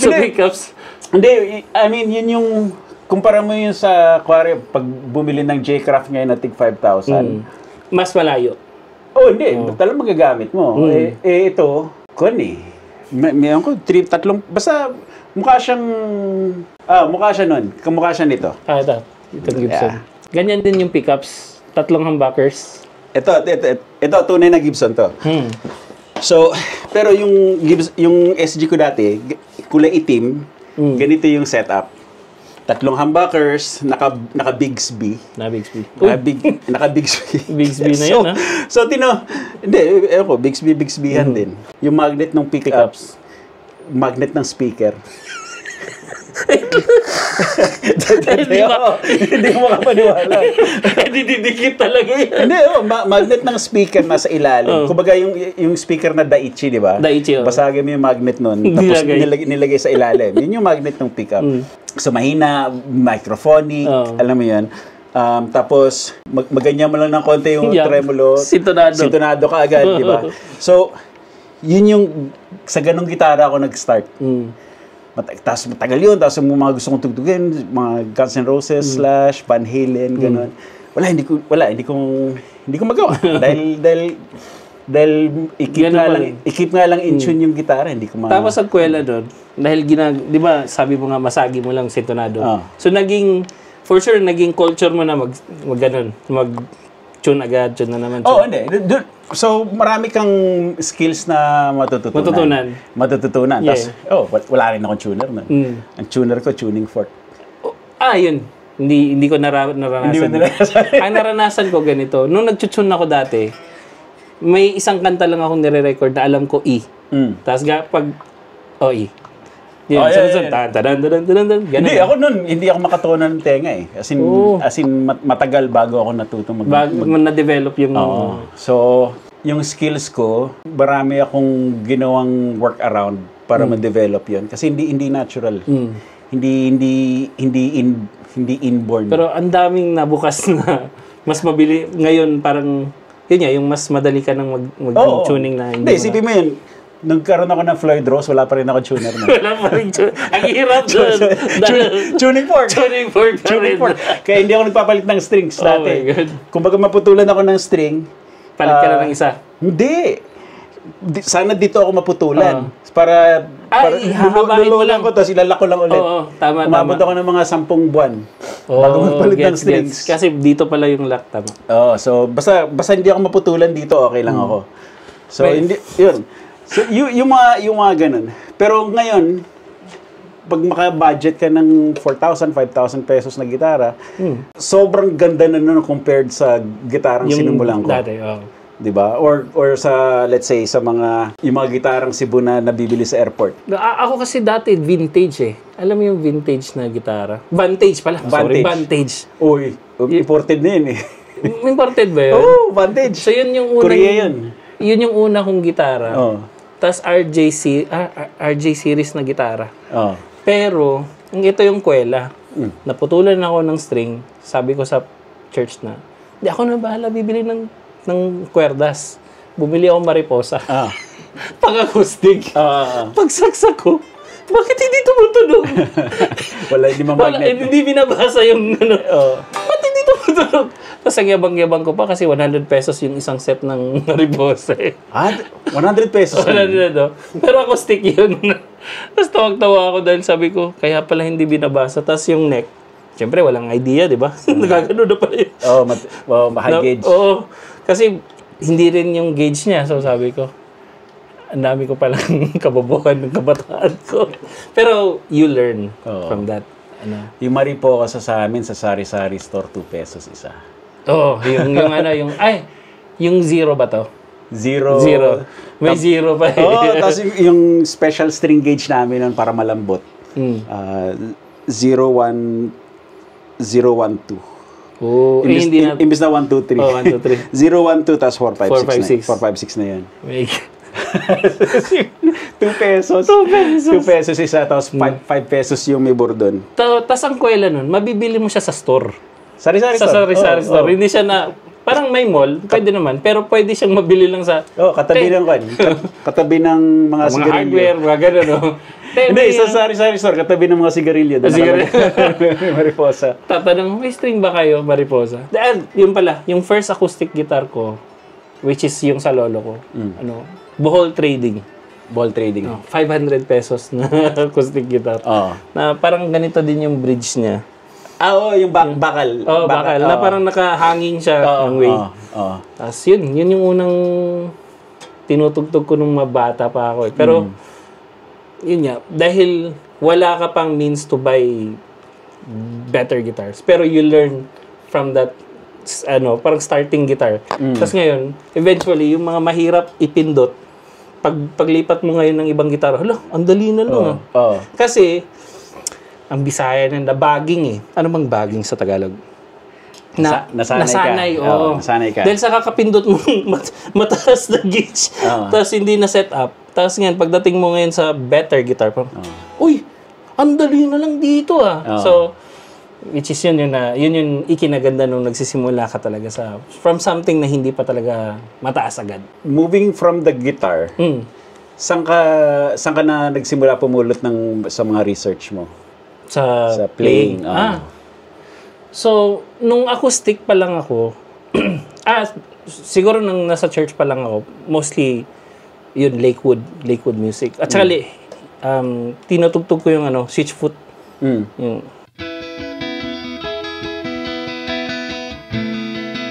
B: So,
A: Hindi,
B: pickups.
A: hindi, I mean, yun yung, kumpara mo yun sa, kuwari, pag bumili ng J-Craft ngayon na tig 5,000.
B: Mas malayo.
A: Oh, hindi. Talagang magagamit mo. Ito, kun eh. Mayroon ko, basta mukha siya nun. Kamukha siya nito.
B: Ito. Itong Gibson.
A: Yeah.
B: Ganyan din yung pickups. 3 humbuckers.
A: Ito, tunay na Gibson to. So, pero yung SG ko dati, kulay itim, ganito yung setup. 3 humbuckers, naka Bigsby. Naka Bigsby.
B: Bigsby na yun, ha?
A: So, Bigsby-han din. Yung magnet ng pickups, magnet ng speaker. Hindi mo makapaniwala.
B: Didikit talaga yan.
A: Hindi, magnet ng speaker nasa ilalim. Kumbaga yung speaker na Daiichi, di ba?
B: Daiichi,
A: Basagin mo yung magnet nun, tapos nilagay sa ilalim. Yun yung magnet ng pickup. So mahina, microphonic, alam mo yun. Tapos maganyan mo lang ng konti yung tremolo. Sintonado ka agad, di ba? So, yun yung sa ganong gitara ako nag-start. Tapos matagal yun, tapos yung mga gusto kong tugtugin, mga Guns N' Roses / Van Halen, gano'n. Hindi ko magawa. dahil i-keep nga lang in tune yung gitara, hindi ko
B: Tapos sa kwela doon, dahil di ba, sabi mo nga masagi mo lang sintonado. So for sure, naging culture mo na mag-tune agad, tune na naman.
A: Hindi. So, marami kang skills na matututunan.
B: Yeah.
A: Tapos, wala rin akong tuner nun. Ang tuner ko, tuning fork.
B: Yun. Hindi ko naranasan. Ang naranasan ko ganito. Nung nag-tune ako dati, may isang kanta lang akong nire-record na alam ko E. Tapos pag E. Yun,
A: Hindi, ako nun, hindi ako makatono ng tenga eh. As in matagal bago ako natutong
B: bago na-develop yung...
A: So, yung skills ko, marami akong ginawang workaround para ma-develop yun. Kasi hindi natural. Hindi inborn.
B: Pero ang daming nabukas na mas mabili. Ngayon, parang, yun yung mas madali ka ng mag-tuning na.
A: Hindi, isipin mo yun. Nagkaroon ako ng Floyd Rose, wala pa rin ako tuner na.
B: Wala pa rin tuner. Ang hirap doon.
A: Tuning fork.
B: Tuning fork.
A: Kaya hindi ako nagpapalit ng strings dati.
B: Oh my God.
A: Kumbaga maputulan ako ng string.
B: Palit ka na ng isa.
A: Hindi. Sana dito ako maputulan. Para lululan ko, tapos ilalak ko lang ulit.
B: Tama.
A: Umabot ako ng mga 10 buwan. Bago magpalit ng strings.
B: Kasi dito pala yung lock, tama.
A: So basta hindi ako maputulan dito, okay lang ako. So, hindi, yun. So, yung mga ganun. Pero ngayon, pag maka-budget ka ng 4,000, 5,000 pesos na gitara, sobrang ganda na nun compared sa gitarang sinimulan ko.
B: Dati,
A: Diba? Or sa, let's say, sa yung mga gitarang Cebu na nabibili sa airport.
B: Ako kasi dati, vintage eh. Alam mo yung vintage na gitara? Vantage pala. Vantage.
A: Uy, imported na yun eh.
B: Imported ba yun?
A: Vantage.
B: So, yun yung unang...
A: Korea yun.
B: Yun yung una kong gitara. Tapos RJ series na gitara. Pero, ito yung kwela. Naputulan ako ng string. Sabi ko sa church na, di ako na bahala bibili ng kwerdas. Bumili ako mariposa. Pang-acoustic. Pagsaksak ko, bakit hindi tumutunog?
A: Hindi mamagnet.
B: Hindi binabasa yung ba't hindi tumutunog? Tapos ang yabang-yabang ko pa kasi 100 pesos yung isang set ng mariposa eh.
A: 100 pesos?
B: 100 Pero acoustic yun. Tapos tawag-tawa ako dahil sabi ko, kaya pala hindi binabasa. Tapos yung neck, siyempre walang idea, di ba? Nagagano na pala yun.
A: High gauge.
B: Kasi hindi rin yung gauge niya. So sabi ko, ang dami ko palang kababuhan ng kabataan ko. Pero you learn from that.
A: Yung mariposa sa amin sa sari-sari store, 2 pesos isa.
B: Yung zero ba to?
A: Zero.
B: May zero pa eh.
A: Tapos yung special string gauge namin nun para malambot. 01012. Imbis na 123. 012 tapos 456 na. 456 na yan. 2 pesos. 2 pesos isa, tapos 5 pesos yung may bordon.
B: Tapos ang kwela nun, mabibili mo siya sa store.
A: Sari-sari store.
B: Sa sari-sari store. Hindi siya na, parang may mall, pwede naman, pero pwede siyang mabili lang sa...
A: katabi ng katabi ng mga sigarilyo.
B: Hardware, mga gano'n, no?
A: Hindi, sa sari-sari store, katabi ng mga sigarilyo. Mariposa.
B: Tatanong, may string ba kayo, Mariposa? Yun pala, yung first acoustic guitar ko, which is yung sa lolo ko, Bohol Trading.
A: Ball trading.
B: 500 pesos na acoustic guitar. Na parang ganito din yung bridge niya.
A: Yung bakal.
B: Bakal. Na parang nakahanging siya ng way. Tapos yun yung unang tinutugtog ko nung mabata pa ako. Pero, yun nga, dahil wala ka pang means to buy better guitars. Pero you learn from that, parang starting guitar. Tapos ngayon, eventually, yung mga mahirap ipindot, paglipat mo ngayon ng ibang gitara, ang dali na lang. Kasi, ang Bisaya na bagging eh. Ano bang bagging sa Tagalog? Nasanay ka. Dahil sa kakapindot mo mataas na gauge, tapos hindi na set up. Tapos ngayon, pagdating mo ngayon sa better guitar, uy, ang dali na lang dito So, which is yun yung ikinaganda nung nagsisimula ka talaga from something na hindi pa talaga mataas agad.
A: Moving from the guitar, saan ka na nagsimula pumulot sa mga research mo?
B: Sa playing. So, nung acoustic pa lang ako, siguro nung nasa church pa lang ako, mostly yun, Lakewood music. At saka tinutugtog ko yung Switchfoot. Yung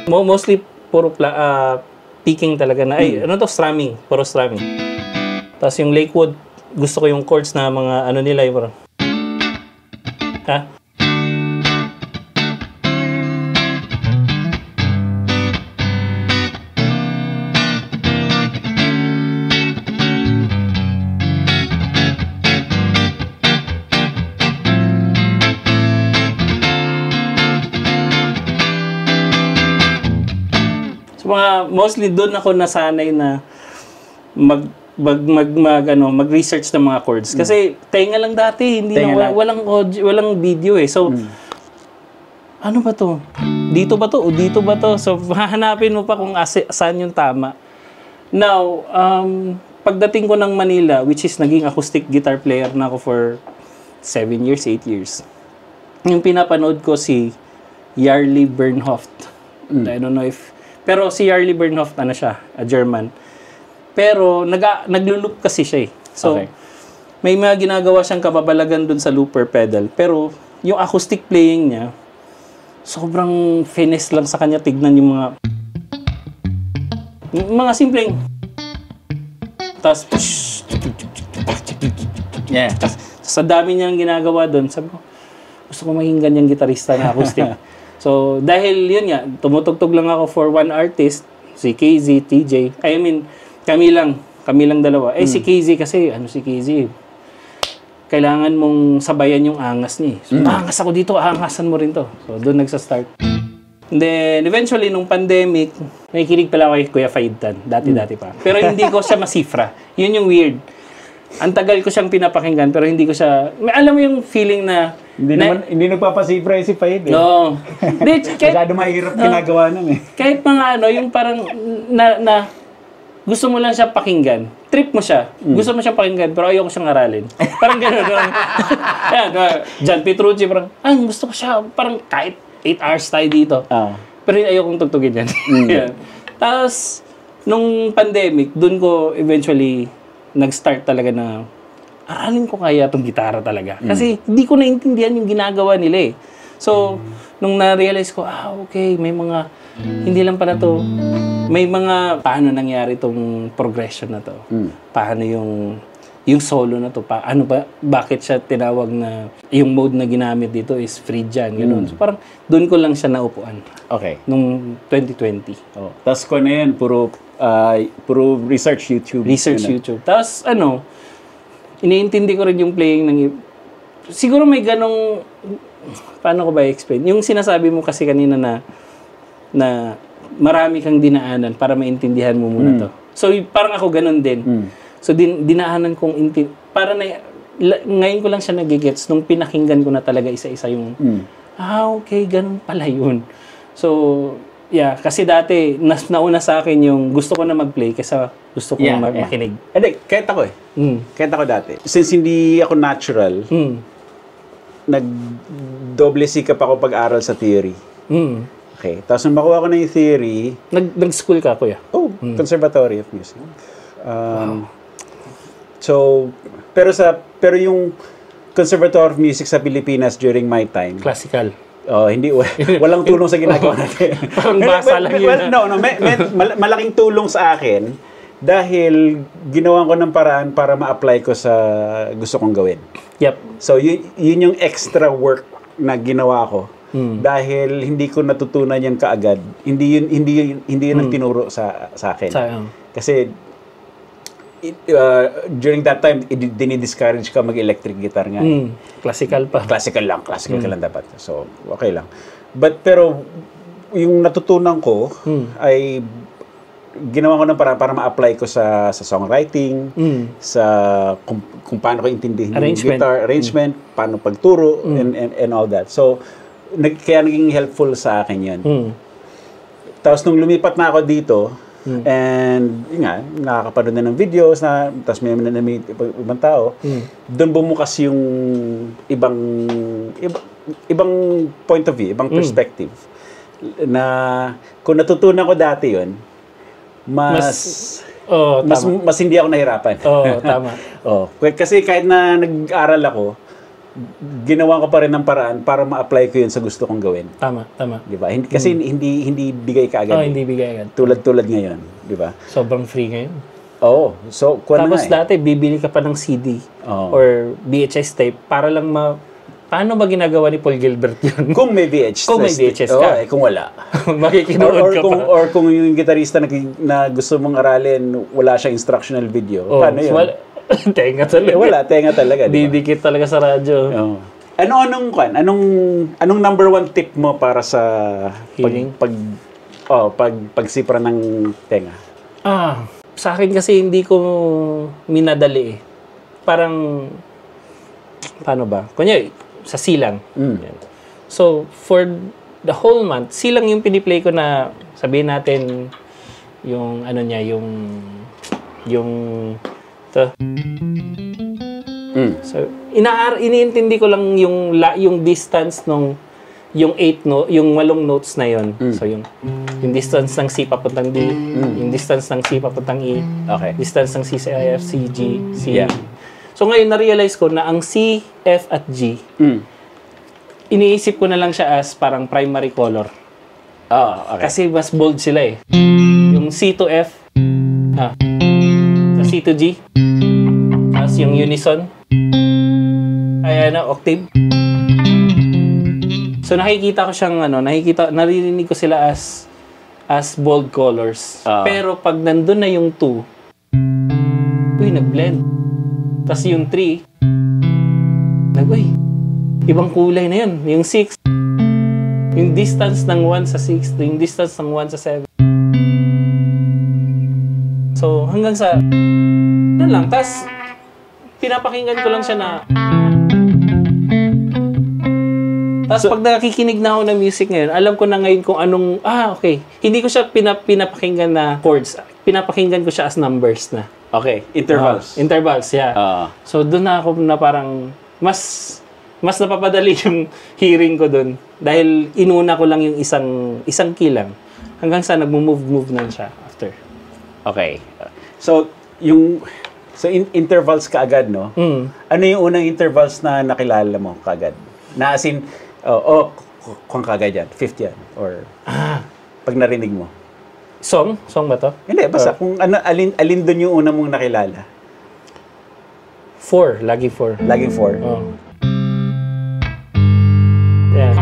B: mostly puro picking talaga na strumming, puro strumming. Tapos yung Lakewood, gusto ko yung chords na mga nila yung parang mostly doon ako nasanay na mag-research ng mga chords. Kasi tenga lang dati, walang video eh. So ano ba to? Dito ba to o dito ba to? So hahanapin mo pa kung saan yung tama. Now, pagdating ko ng Manila, which is naging acoustic guitar player na ako for 7 years, 8 years. Yung pinapanood ko si Jarle Bernhoft. I don't know if pero si Jarle Bernhoft, siya, a German. Pero naglo-loop kasi siya eh. So, may mga ginagawa siyang kababalagan dun sa looper pedal. Pero, yung acoustic playing niya, sobrang finesse lang sa kanya. Tignan yung mga simpleng tapos sa dami niyang ginagawa dun, sabi ko, gusto ko maging ganyang gitarista na acoustic. So, dahil yun nga, tumutugtog lang ako for one artist, si KZ, TJ. I mean, kami lang dalawa. Si KZ kasi, si KZ? Kailangan mong sabayan yung angas niya. So, angas ako dito, aangasan mo rin to. So, doon nagsa-start. And then, eventually, nung pandemic, may kinig pala ako kay Kuya Faidtan. Dati pa. Pero hindi ko siya masifra. Yun yung weird. Ang tagal ko siyang pinapakinggan, pero hindi ko siya... Alam mo yung feeling na...
A: Hindi nagpapasifra si Faid eh.
B: No.
A: Masyado mahirap ginagawa nun eh.
B: Kahit mga yung parang na gusto mo lang siya pakinggan. Trip mo siya. Gusto mo siyang pakinggan, pero ayoko siyang aralin. Parang gano'n. John Petrucci, parang, gusto ko siya, parang kahit 8 hours tayo dito. Pero ayokong tugtugin yan. Tapos, nung pandemic, dun ko eventually nag-start talaga na aralin ko kaya itong gitara talaga. Kasi hindi ko naintindihan yung ginagawa nila eh. So, nung na-realize ko, okay, may mga, hindi lang pala to, may mga, paano nangyari itong progression na to? Paano yung solo na to? Bakit siya tinawag na, yung mode na ginamit dito is Phrygian, gano'n. So, parang, doon ko lang siya naupuan.
A: Okay.
B: Nung 2020.
A: Tapos ko na yan, puro research YouTube.
B: YouTube. Tapos, iniintindi ko rin yung playing ng... Siguro may ganong... Paano ko ba i-explain? Yung sinasabi mo kasi kanina na marami kang dinaanan para maintindihan mo muna to. So, parang ako ganon din. So, dinaanan kong para na, ngayon ko lang siya nagigets nung pinakinggan ko na talaga isa-isa yung, okay, ganun pala yun. So, yeah, kasi dati, nauna sa akin yung gusto ko na mag-play kaysa gusto ko makinig.
A: Hindi, kahit ako Kahit ako dati. Since hindi ako natural, nag-doble sikap ako pag-aral sa theory. Okay. Tapos nung makuha ko na yung theory...
B: Nag-school ka, kuya?
A: Conservatory of Music. So, pero yung Conservatory of Music sa Pilipinas during my time...
B: Classical.
A: Hindi, walang tulong sa ginagawa natin.
B: Parang basa lang yun.
A: Malaking tulong sa akin dahil ginawan ko ng paraan para ma-apply ko sa gusto kong gawin.
B: Yep.
A: So, yun yung extra work na ginawa ko. Dahil hindi ko natutunan yan kaagad. Hindi yun ang tinuro sa akin. Kasi during that time, dinidiscourage ka mag-electric guitar nga.
B: Classical pa.
A: Classical ka lang dapat. So, okay lang. Pero, yung natutunan ko ay ginawa ko ng para ma-apply ko sa songwriting, sa kung paano ko intindihin yung guitar, arrangement, paano pagturo, and all that. So, kaya naging helpful sa akin yun. Tapos, nung lumipat na ako dito, and yun nga, nakakapanood na ng videos tapos may ibang tao, doon bumukas yung ibang point of view, ibang perspective. Na kung natutunan ko dati yun, mas hindi ako nahirapan.
B: Tama.
A: Kasi kahit na nag-aral ako, ginawa ko pa rin ng paraan para ma-apply ko yun sa gusto kong gawin.
B: Tama.
A: Diba? Kasi hindi bigay ka agad.
B: Hindi bigay agad.
A: Tulad ngayon, di ba?
B: Sobrang free ngayon.
A: So
B: tapos dati bibili ka pa ng CD or VHS tape para lang paano ba ginagawa ni Paul Gilbert yun?
A: Kung may VHS.
B: Kung may VHS ka.
A: Kung wala.
B: Makikinood ka pa.
A: Or kung yung gitarista na gusto mong aralin, wala siyang instructional video. Paano yun?
B: Tenga talaga.
A: Wala, tenga talaga.
B: Didikit talaga sa radyo.
A: Anong number one tip mo para sa pagsipra ng tenga?
B: Sa akin kasi hindi ko minadali eh. Parang, paano ba? Kunyari, sa silang. So, for the whole month, silang yung piniplay ko na, sabihin natin, yung, ito. So, iniintindi ko lang yung distance nung yung 8 notes na yon. So yung distance ng C papuntang D, yung distance ng C papuntang E, distance ng C sa F, C, G, C. So ngayon na-realize ko na ang C, F at G, iniisip ko na lang siya as parang primary color. Kasi mas bold sila eh. Yung C to F, sa C to G, tapos yung unison, octave. So nakikita ko siyang naririnig ko sila as bold colors. Pero pag nandun na yung 2, nag-blend. Tapos yung 3, ibang kulay na yun. Yung 6, yung distance ng 1 sa 6, yung distance ng 1 sa 7. So hanggang sa lang. Tapos pinapakinggan ko lang siya na tapos pag nakikinig na ako ng music ngayon, alam ko na ngayon kung anong, okay. Hindi ko siya pinapakinggan na chords. Pinapakinggan ko siya as numbers na.
A: Okay, intervals.
B: Intervals, yeah. So doon na ako na parang, mas napapadali yung hearing ko doon. Dahil inuna ko lang yung isang key lang. Hanggang sa nag-move na siya after.
A: Okay. So, intervals ka agad, no? Ano yung unang intervals na nakilala mo kaagad? Na as in, kung kagad yan, fifth yan, or pag narinig mo.
B: Song ba to?
A: Hindi, basta kung alin doon yung una mong nakilala.
B: 4, lagi 4.
A: Laging 4?
B: Yeah.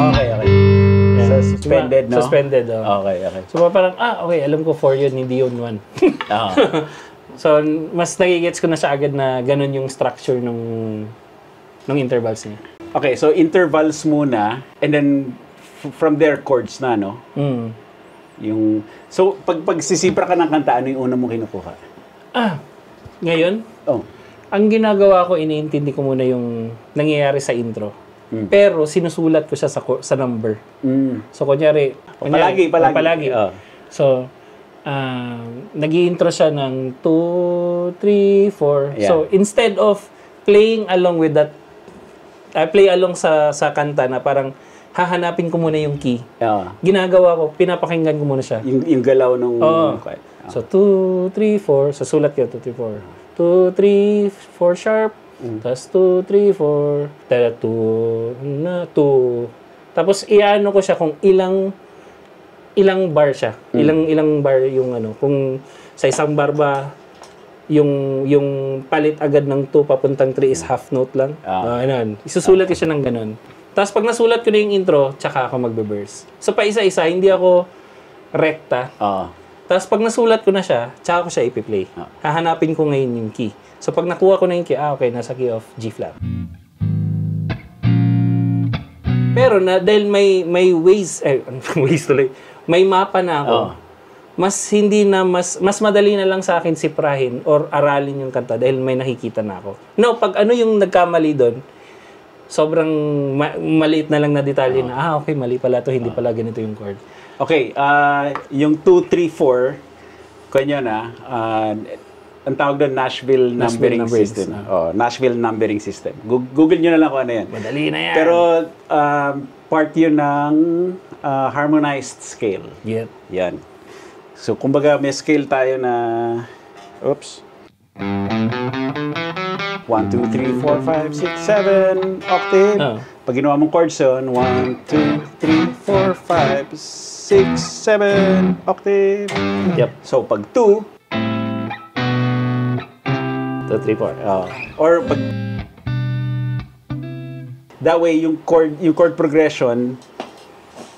A: Okay. Yeah. So, suspended, no?
B: Suspended,
A: Okay.
B: So, parang, okay, alam ko 4 yun, hindi yun 1. So, mas nagigets ko na siya agad na ganun yung structure nung intervals niya.
A: Okay, so intervals muna, and then from there, chords na, no? So, pag sisipra ka ng kanta, ano yung una mong kinukuha?
B: Ngayon?
A: Oh.
B: Ang ginagawa ko, iniintindi ko muna yung nangyayari sa intro. Pero sinusulat ko siya sa number. So, kunyari palagi. So, nag-i-intro siya ng 2, 3, 4.
A: Yeah.
B: So, instead of playing along with that, play along sa kanta na parang hahanapin ko muna yung key. Ginagawa ko, pinapakinggan ko muna siya.
A: Yung galaw nung...
B: So, 2, 3, 4. So, sulat ko, 2, 3, 4. 2, 3, 4 sharp. Tapos 2, 3, 4. Tada, 2. Tapos, iano ko siya kung ilang bar siya. Ilang bar yung ano. Kung sa isang bar ba, yung palit agad ng 2 papuntang 3 is half note lang. Isusulat ko siya ng ganun. Tapos pag nasulat ko na yung intro, tsaka ako magbe-verse. So pa isa-isa, hindi ako rekta. Tapos pag nasulat ko na siya, tsaka ko siya ipi-play. Hahanapin ko ngayon yung key. So pag nakuha ko na yung key, okay, nasa key of G flat. Pero dahil may ways tuloy, may mapa na ako, mas madali na lang sa akin siprahin or aralin yung kanta dahil may nakikita na ako. No, pag ano yung nagkamali doon, sobrang maliit na lang na detalye na, okay, mali pala to, hindi pala ganito yung chord.
A: Okay, yung 2, 3, 4, kanya na, ang tawag doon, Nashville Numbering System. Nashville Numbering System. Google nyo na lang kung ano yan.
B: Madali na yan.
A: Pero, part yun ng harmonized scale.
B: Yep.
A: Yan. So, kumbaga, may scale tayo na, 1, 2, 3, 4, 5, 6, 7, octave. Pag ginawa mong chords yun, 1, 2, 3, 4, 5, 6, 7, octave.
B: Yep.
A: So, pag 2,
B: 2, 3, 4.
A: Or pag... That way, yung chord progression,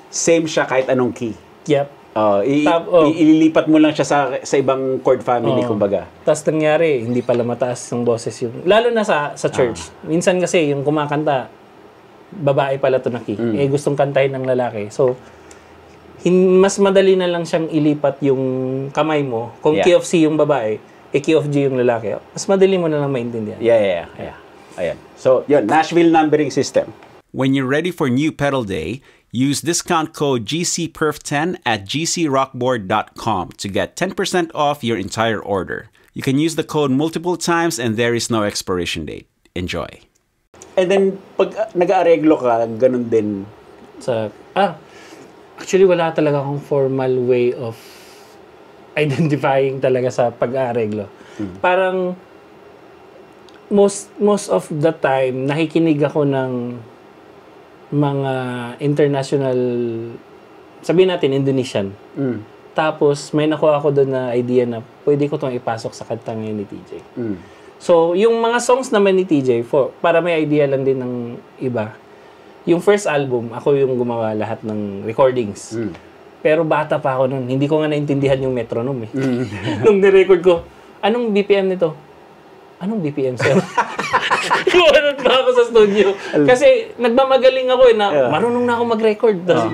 A: same siya kahit anong key.
B: Yep.
A: Ililipat mo lang siya sa ibang chord family, kumbaga.
B: Tapos nangyari, hindi pala mataas yung boses yung... Lalo na sa church. Minsan kasi yung kumakanta, babae pala to na key. Gustong kantahin ng lalaki. So, mas madali na lang siyang ilipat yung kamay mo. Kung key of C yung babae, key of G yung lalaki. Mas madali mo na lang maintindihan.
A: Yeah. Ayan. So, yun, Nashville Numbering System. When you're ready for New Pedal Day, use discount code GCPerf10 at gcrockboard.com to get 10% off your entire order. You can use the code multiple times and there is no expiration date. Enjoy. And then, pag nag-aareglo ka, ganun din.
B: Actually, wala talaga akong formal way of identifying talaga sa pag-aareglo. Parang, most of the time, nakikinig ako ng mga international, sabihin natin, Indonesian. Tapos, may nakuha ako doon na idea na pwede ko itong ipasok sa kanta ngayon ni TJ. So, yung mga songs naman ni TJ, para may idea lang din ng iba, yung first album, ako yung gumawa lahat ng recordings. Pero bata pa ako noon, hindi ko nga naintindihan yung metronome. Nung nirecord ko, anong BPM nito? Anong BPM, sir? Iwanan pa ako sa studio. Kasi nagmamagaling ako na marunong na ako mag-record. Tapos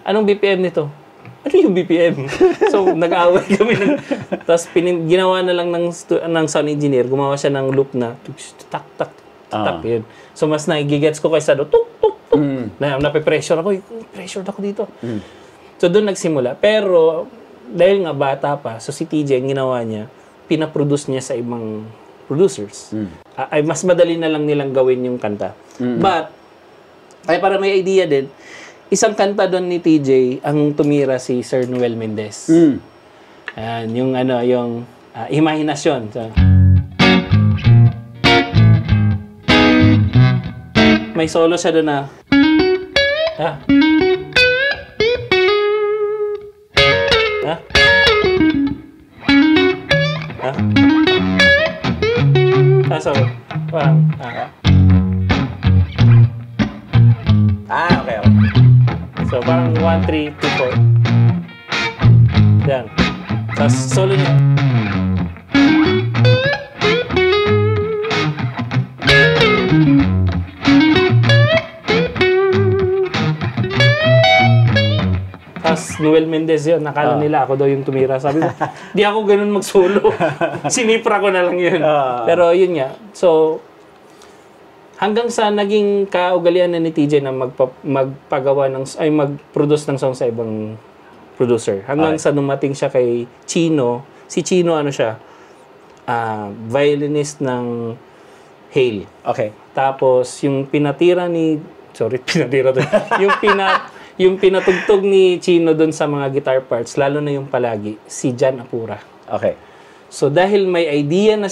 B: anong BPM nito? Ano yung BPM? So, nag-aaway kami. Tapos ginawa na lang ng sound engineer, gumawa siya ng loop na tak, tak, tak, yun. So, mas nagigets ko kaysa tuk, tuk, tuk. Nape-pressure ako. Pressured ako dito. So, doon nagsimula. Pero, dahil nga bata pa, so si TJ, ang ginawa niya, pinaproduce niya sa ibang producers. Ay mas madali na lang nilang gawin yung kanta. But, ay para may idea din, isang kanta doon ni TJ, ang tumira si Sir Noel Mendez. Ayan, yung Imahinasyon. So, may solo siya doon na, so, parang,
A: okay.
B: So, parang 1, 3, 2, 4. Yan. Tapos, solo niya. Tapos, Noel Mendez yun. Nakala nila ako daw yung tumira. Sabi ko, di ako ganun mag-solo. Sinipra ko na lang yun. Pero yun nga. So, hanggang sa naging kaugalian na ni TJ na mag-produce ng song sa ibang producer. Hanggang sa dumating siya kay Chino. Si Chino, ano siya? Violinist ng Hale.
A: Okay.
B: Tapos, yung pinatira ni... Sorry, pinatira doon. yung pinatugtog ni Chino doon sa mga guitar parts, lalo na yung palagi, si Jan Apura.
A: Okay.
B: So, dahil may idea na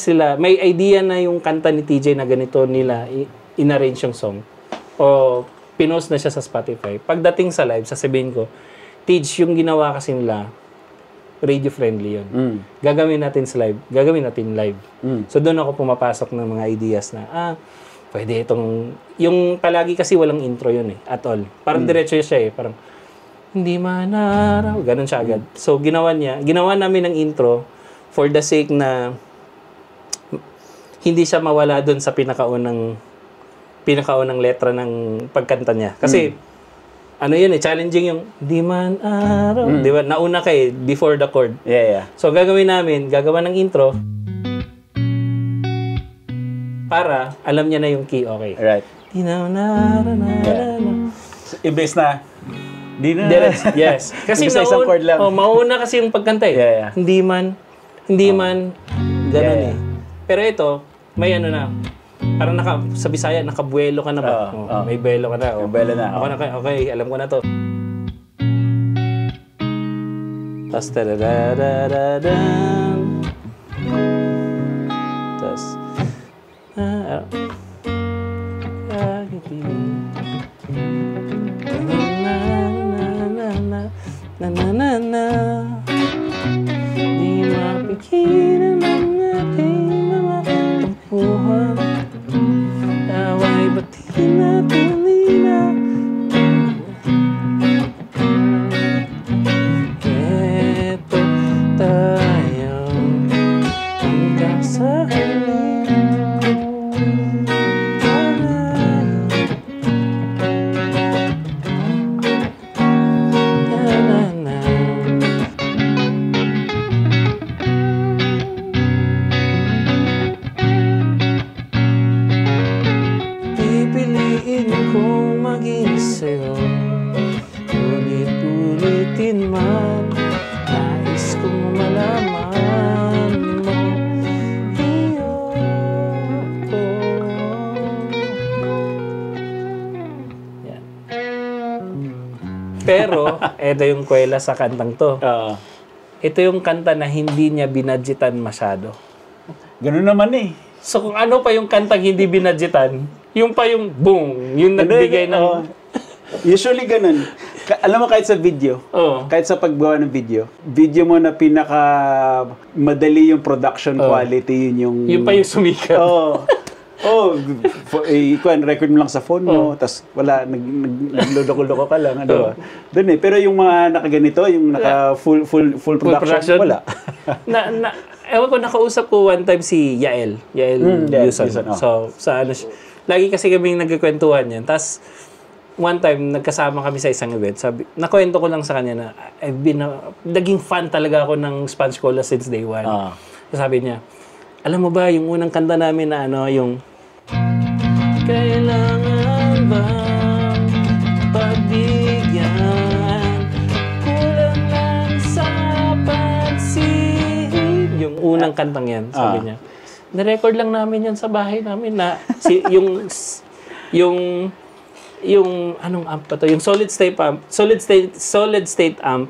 B: yung kanta ni TJ na ganito nila, in-arrange yung song, o pinost na siya sa Spotify. Pagdating sa live, sasabihin ko, TJ, yung ginawa kasi nila, radio-friendly yun. Gagawin natin live. So, doon ako pumapasok ng mga ideas na, pwede itong... Yung palagi kasi walang intro yun at all. Parang diretso siya parang, hindi manaraw. Ganon siya agad. So, ginawa namin ng intro for the sake na hindi siya mawala doon sa pinakaunang letra ng pagkanta niya. Kasi, challenging yung, di man araw. Di ba? Nauna before the chord.
A: Yeah. So,
B: gagawa ng intro, para alam niya na yung key, okay.
A: Right.
B: Di na.
A: Ibig na, di na.
B: Yes. Kasi
A: isang chord lang.
B: mauna kasi yung pagkanta
A: Yeah.
B: Hindi man, gano'n Pero ito, may na. Parang sa Bisaya, nakabuelo ka na ba? May buelo ka na.
A: May buelo na.
B: Okay, alam ko na to. Tapos, tadadadadadam. Tapos, di mapigilan ang ating mga tampuhan. Nawa'y batiin natin nila. Eto tayo hanggang sa ulit-ulitin man, nais kong malaman mo, iyo ko. Yan. Pero, eto yung kwela sa kantang to. Ito yung kanta na hindi niya binadgetan masyado.
A: Ganun naman
B: So, kung ano pa yung kantang hindi binadgetan, yung pa yung boom, yung nagbigay ng...
A: Usually ganun. Alam mo, kahit sa video, kahit sa paggawa ng video mo na pinaka madali yung production quality, yun
B: pa yung sumikat.
A: Record mo lang sa phone mo, tas wala, nagluloko-loko ka lang, ano ba? Doon Pero yung mga nakaganito, yung naka full production, wala.
B: Ewan ko, nakausap ko one time si Yael Yuson. So, sa lagi kasi kaming nagkikwentuhan yan. Tas, one time, nagkasama kami sa isang event. Nakwento ko lang sa kanya na naging fan talaga ako ng Sponge Cola since day one. Sabi niya, alam mo ba, yung unang kanta namin na yung kailangan ba pagbigyan, kulang lang sa pansin. Yung unang kantang yan, sabi niya. Na-record lang namin yan sa bahay namin na yung anong amp pa to? Yung solid state amp.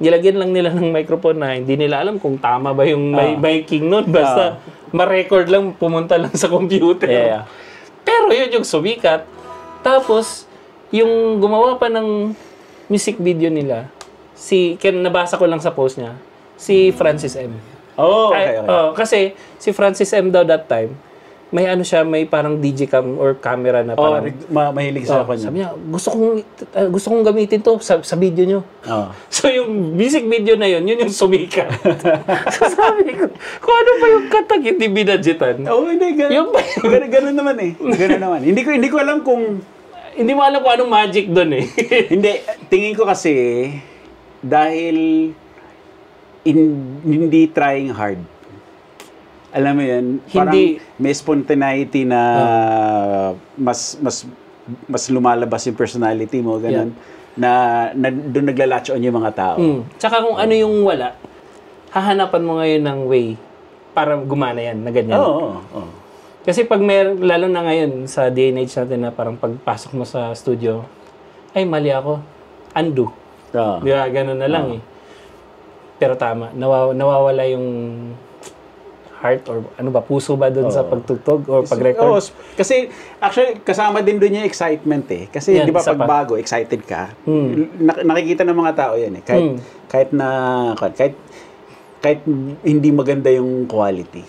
B: Nilagyan lang nila ng microphone na hindi nila alam kung tama ba yung miking nun. Basta ma-record lang, pumunta lang sa computer.
A: Yeah.
B: Pero yun yung sumikat. Tapos, yung gumawa pa ng music video nila, nabasa ko lang sa post niya, si Francis M.
A: Okay.
B: Kasi si Francis M daw that time, may may parang digicam or camera na parang
A: mahilig sa kanya.
B: Sabi niya, gusto kong gamitin to sa video nyo. So yung music video na yun yung sumikat. So sabi ko, kung ano pa yung katag hindi binadgetan.
A: Hindi, ganun naman Ganun naman. Hindi ko alam kung...
B: Hindi mo alam kung anong magic doon
A: Hindi, tingin ko kasi, dahil hindi trying hard. Alam mo yan, parang may spontaneity na mas lumalabas yung personality mo, ganun. Na doon nagla-latch on yung mga tao.
B: Tsaka kung ano yung wala, hahanapan mo ngayon ng way para gumana yan, na ganyan. Kasi pag lalo na ngayon sa day and age natin na parang pagpasok mo sa studio, ay mali ako, undo. Di ba, ganun na lang eh. Pero tama, nawawala yung heart or ano ba, puso ba doon sa pagtugtog or pag-record?
A: Kasi actually kasama din doon yung excitement eh. Kasi di ba pag bago, excited ka. Nakikita ng mga tao yan eh. Kahit hindi maganda yung quality.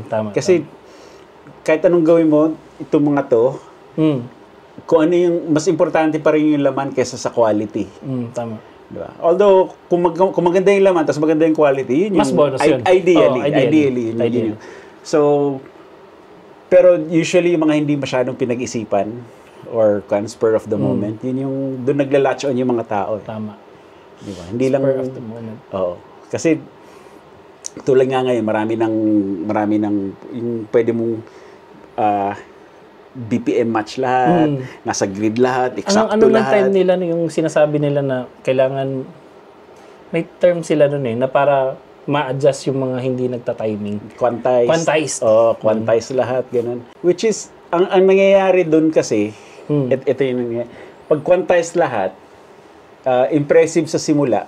B: Tama.
A: Kasi kahit anong gawin mo, itong mga to, kung ano yung mas importante pa rin yung laman kaysa sa quality.
B: Tama.
A: Diba? Although, kung maganda yung laman, tapos maganda yung quality, yun yung...
B: Mas bonus yun.
A: Ideally. Yun. So, pero usually, yung mga hindi masyadong pinag-isipan or spur of the moment, yun yung doon nagla-latch on yung mga tao.
B: Tama.
A: Diba? Hindi lang...
B: Spur of the moment.
A: Oo. Kasi, tulad nga ngayon, marami ng yung pwede mong BPM match lahat, nasa grid lahat, eksakto
B: ano
A: lahat.
B: Time nila yung sinasabi nila na kailangan, may term sila nun eh, na para ma-adjust yung mga hindi nagta-timing.
A: Quantized. Quantized lahat, ganun. Which is, ang nangyayari dun kasi, ito yung nangyayari, pag quantized lahat, impressive sa simula,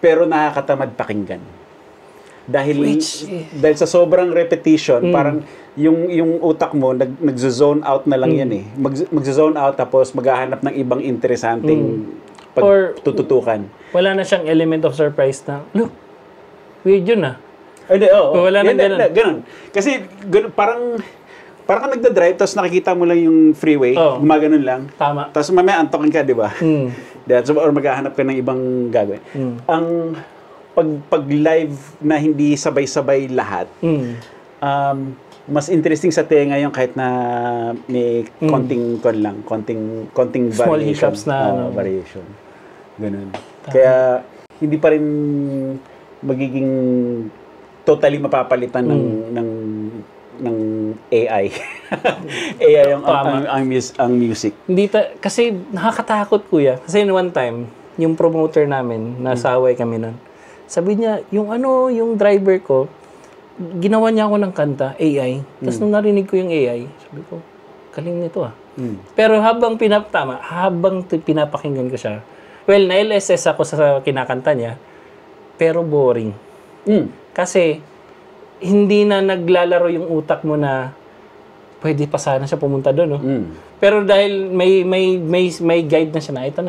A: pero nakakatamad pakinggan. Dahil sa sobrang repetition, parang yung utak mo nagzo-zone out na lang yan eh. Magzo-zone out tapos maghahanap ng ibang interesanteng pagtututukan.
B: Wala na siyang element of surprise na, look, weird yun ah.
A: Hindi,
B: wala na
A: ganun. Kasi parang ka nagda-drive tapos nakikita mo lang yung freeway, gumaganon lang.
B: Tama.
A: Tapos mamaya antokin ka, di ba? Or maghahanap ka ng ibang gagawin. Ang pag live na hindi sabay-sabay lahat, mas interesting sa tenga yung kahit na may konting
B: small
A: variation.
B: hiccups na
A: variation. Ganun. Kaya hindi pa rin magiging totally mapapalitan ng AI. AI ang music.
B: Kasi nakakatakot, kuya. Kasi one time, yung promoter namin, nasaway kami nun. Sabi niya, yung driver ko, ginawa niya ako ng kanta, AI. Tapos nung narinig ko yung AI, sabi ko, galing nito ah. Pero habang pinapakinggan ko siya, well, na-LSS ako sa kinakanta niya, pero boring. Kasi, hindi na naglalaro yung utak mo na pwede pa sana siya pumunta doon, no? Pero dahil may guide na siya na, ito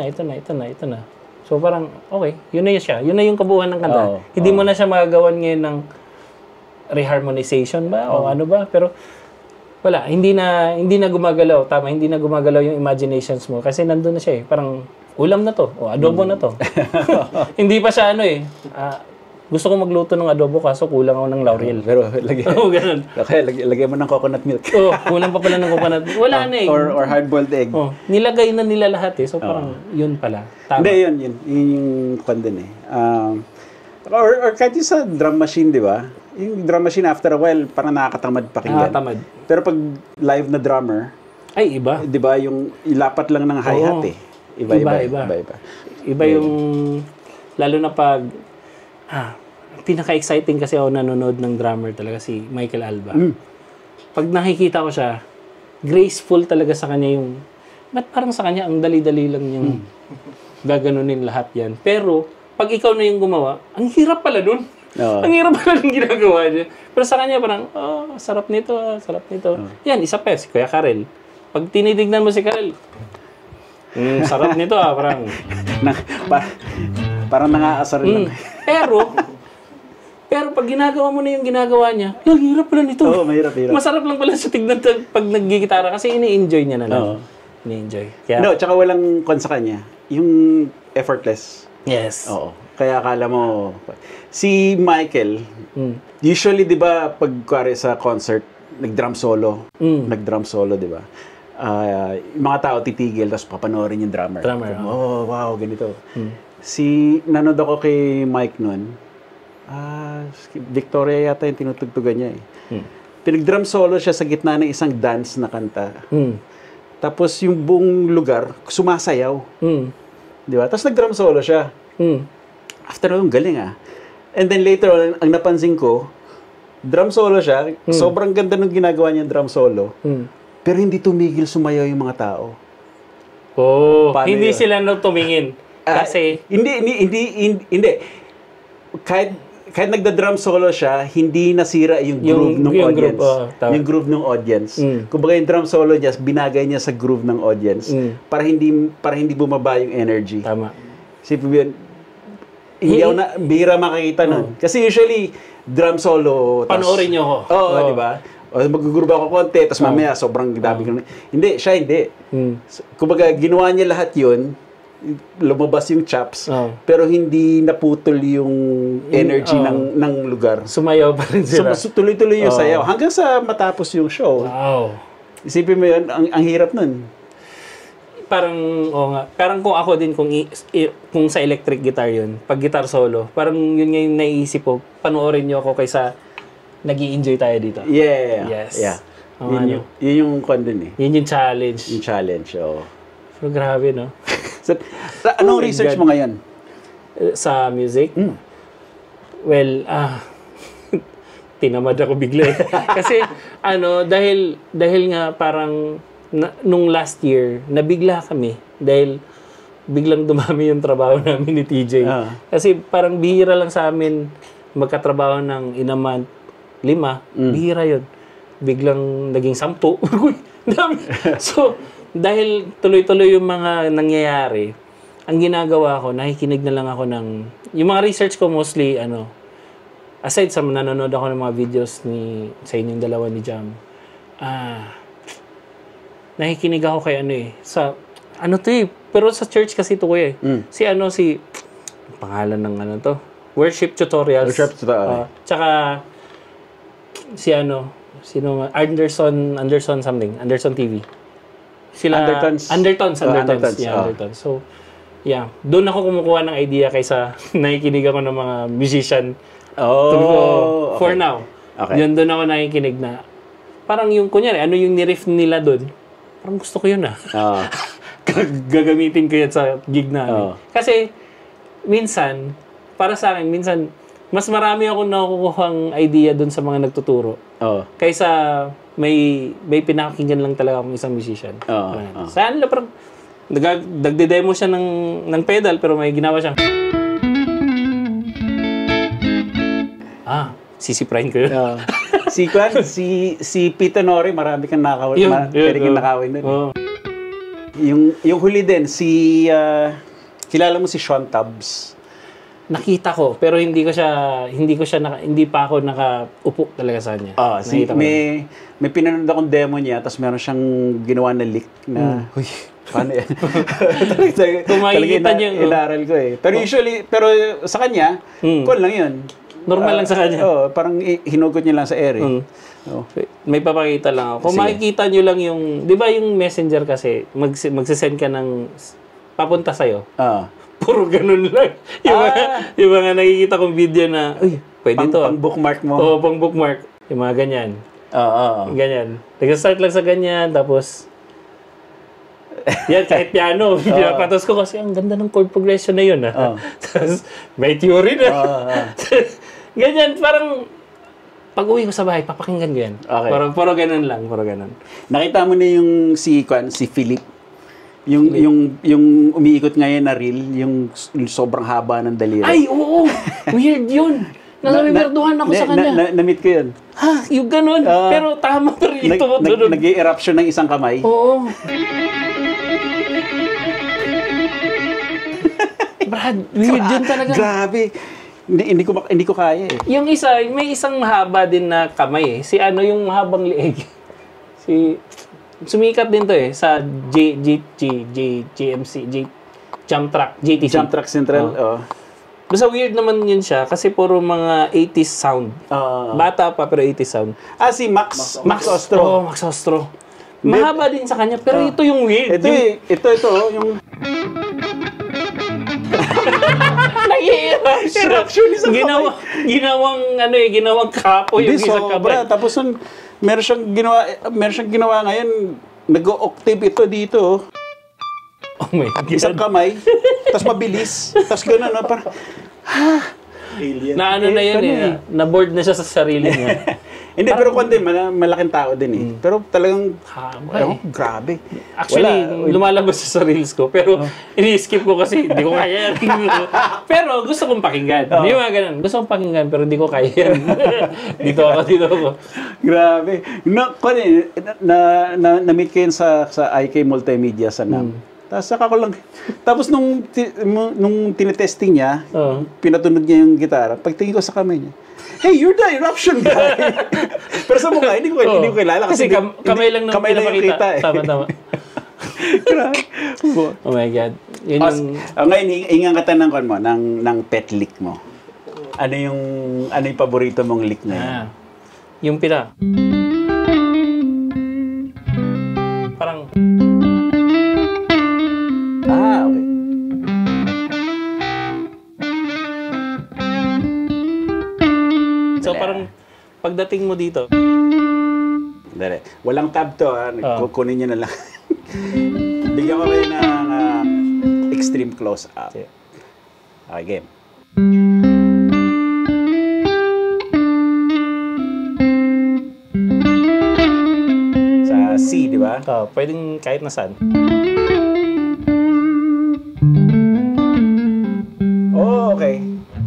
B: na. So parang, okay, yun na siya. Yun na yung kabuuan ng kanta. Hindi mo na siya magagawan ngayon ng reharmonization ba o ano ba, pero wala, hindi na gumagalaw. Tama, hindi na gumagalaw yung imaginations mo kasi nandun na siya eh. Parang ulam na to o adobo na to. Hindi pa siya gusto ko magluto ng adobo kaso kulang ako ng laurel.
A: Pero ganun. Okay, lagyan mo ng coconut milk.
B: Kulang pa pala ng coconut milk. Wala na eh.
A: Or hard-boiled egg.
B: Nilagay na nila lahat eh. So parang yun pala. Tama.
A: Hindi, yun yung kwan din eh. Or kahit yung sa drum machine, di ba? Yung drum machine after a while, parang nakakatamad pakinggan.
B: Nakakatamad.
A: Pero pag live na drummer,
B: ay iba.
A: Di ba yung ilapat lang ng hi-hat eh. Iba.
B: Iba yung, lalo na pag, pinaka-exciting kasi ako nanonood ng drummer talaga si Michael Alba. Pag nakikita ko siya, graceful talaga sa kanya yung, ba't parang sa kanya, ang dali-dali lang yung gaganunin lahat yan. Pero, pag ikaw na yung gumawa, ang hirap pala nun. Ang hirap pala ng ginagawa niya. Pero sa kanya parang, sarap nito. Yan, isa pa, si Kuya Karel. Pag tinitignan mo si Karel, sarap nito parang.
A: Parang nangaasar lang.
B: Pero pag ginagawa mo na yung ginagawa niya, ang hirap pala nito.
A: Mahirap.
B: Masarap lang pala sa tignan pag naggigitara kasi ini-enjoy niya na lang. Ini-enjoy.
A: Kaya, tsaka walang kon sa kanya. Yung effortless.
B: Yes.
A: Oo. Kaya akala mo, si Michael, usually, di ba, pag sa concert, nag-drum solo, di ba? Yung mga tao titigil, tapos papanoorin yung drummer.
B: Wow,
A: ganito. nanood ako kay Mike noon. Victoria yata yung tinutugtugan niya eh. Pinag-drum solo siya sa gitna ng isang dance na kanta. Tapos yung buong lugar, sumasayaw. Di ba? Tapos nag-drum solo siya. After all, galing And then later on, ang napansin ko, drum solo siya, sobrang ganda ng ginagawa niya drum solo. Pero hindi tumigil sumayaw yung mga tao.
B: Hindi sila tumingin. Kasi
A: hindi. Kahit nagda-drum solo siya, hindi nasira yung groove ng audience. Yung groove ng audience. Kumbaga yung drum solo niya, binagay niya sa groove ng audience para hindi bumaba yung energy.
B: Tama.
A: Hindi ako bihira makakita nun. Kasi usually, drum solo.
B: Panoorin niyo ako.
A: Di ba? O mag-groove ako konti, tapos mamaya sobrang dami. Hindi, siya hindi. Kumbaga, ginawa niya lahat yun, lumabas yung chops, pero hindi naputol yung energy ng lugar.
B: Sumayaw pa rin sila.
A: Tuloy-tuloy yung sayaw. Hanggang sa matapos yung show.
B: Wow.
A: Isipin mo yun, ang hirap nun.
B: Parang, parang kung ako din, kung sa electric guitar yun, pag guitar solo, parang yun nga yung naiisip ko, panoorin nyo ako kaysa nag-i-enjoy tayo dito.
A: Yeah.
B: Yes.
A: Yeah. Yun yung kondon eh.
B: Yun yung challenge.
A: Yung challenge,
B: Pero grabe, no?
A: So, anong research mo ngayon?
B: Sa music? Well, tinamad ako bigla. Kasi, dahil nga parang, nung last year, nabigla kami. Dahil, biglang dumami yung trabaho namin ni TJ. Kasi parang bihira lang sa amin magkatrabaho ng in a month, 5. Bihira yun. Biglang naging 10. So, dahil tuloy-tuloy yung mga nangyayari, ang ginagawa ko, nakikinig na lang ako ng... Yung mga research ko mostly, aside sa nanonood ako ng mga videos sa inyong dalawa ni Jam, nakikinig ako kay pero sa church kasi ito ko eh. Si pangalan ng worship tutorials.
A: Worship tutorials.
B: Tsaka, Anderson TV. Undertones. Yeah, Undertones. So, yeah. Doon ako kumukuha ng idea kaysa nakikinig ako ng mga musician. For now.
A: Okay.
B: Doon ako nakikinig na parang yung, kunyari, yung niriff nila doon. Parang gusto ko yun Gagamitin ko yan sa gig na. Kasi, minsan, para sa akin, mas marami akong nakukuhang idea doon sa mga nagtuturo. Kaysa may pinakinggan lang talaga akong isang musician. Saan lang parang nagde-demo siya ng pedal pero may ginawa siyang sisiprahin ko yun.
A: Si Pete Nori, marami kang nakawin doon. Yung huli din, kilala mo si Sean Tubbs?
B: Nakita ko, pero hindi pa ako nakaupo talaga sa kanya.
A: May pinanood akong demo niya, tapos meron siyang ginawa na leak na, paano yan?
B: Kung makikita niyo.
A: Inaral ko eh. Pero sa kanya, cool lang yun.
B: Normal lang sa kanya.
A: Parang hinugot niya lang sa air eh.
B: May papakita lang ako. Kung makikita niyo lang yung, di ba yung messenger kasi, magsisend ka ng papunta sa'yo. Puro ganun lang. Yung mga nakikita kong video na, pwede to.
A: Pang-bookmark mo.
B: Oo, pang-bookmark. Yung mga ganyan. Ganyan. Nag-start lang sa ganyan, tapos, yan, kahit piano. Pinapatos ko kasi, ang ganda ng chord progression na yun. Tapos, may theory na. Ganyan, parang, pag-uwi ko sa bahay, papakinggan ko yan.
A: Okay.
B: Puro ganun lang, puro ganun.
A: Nakita mo na yung si Philip. Yung umiikot ngayon na reel, yung sobrang haba ng daliri.
B: Ay, oo! Weird yun! Nasa-weirduhan ako sa kanya.
A: Na-meet ko yun.
B: Yung ganun. Pero tama pa rin ito.
A: Nag-i-eruption ng isang kamay.
B: Oo. Brad, weird yun talaga.
A: Grabe. Hindi ko kaya eh.
B: Yung isa, may isang mahaba din na kamay eh. Yung mahabang lieg. Sumikat din to eh sa Jump Track, JTC.
A: Jump Track Central.
B: Basta weird naman yun siya kasi puro mga 80s sound. Bata pa pero 80s sound.
A: Si Max Ostro.
B: Max Ostro. Mahaba din sa kanya pero ito yung weird.
A: Ito yung
B: Nag-i-eruption. Ginawang ginawang kapo yung isang kamay.
A: Tapos meron siyang ginawa ngayon, nag-octave ito dito.
B: Oh my God.
A: Isang kamay, tapos mabilis, tapos gano'n, parang, alien.
B: Na na yan na-board na siya sa sarili niya.
A: Hindi, pero kung din, malaking tao din eh. Pero talagang, grabe.
B: Actually, lumalabas sa reels ko, pero ini-skip ko kasi hindi ko kaya yan. Pero gusto kong pakinggan. Hindi mga ganun. Gusto kong pakinggan, pero hindi ko kaya yan. Dito ako.
A: Grabe. Na-meet ko yun sa IK Multimedia sa NAM. Tapos nung tinetesting niya, pinatunog niya yung gitara, pagtingin ko sa kamay niya, hey, you're the eruption guy. Pero sa mukha, hindi ko kilala.
B: Kasi kamay lang nung pinapakita.
A: Eh.
B: Tama. Oh my God. Yun
A: ngayon, ingangatan ng pet lick mo. Ano yung paborito mong lick na yun?
B: Yung pila. Parang...
A: okay.
B: So parang pagdating mo dito.
A: Dali. Walang tab to kukunin niyo na lang. Bigyan ko kayo ng extreme close up. Okay, game. Sa C, di ba?
B: Pwedeng kahit na saan.
A: Oh, okay.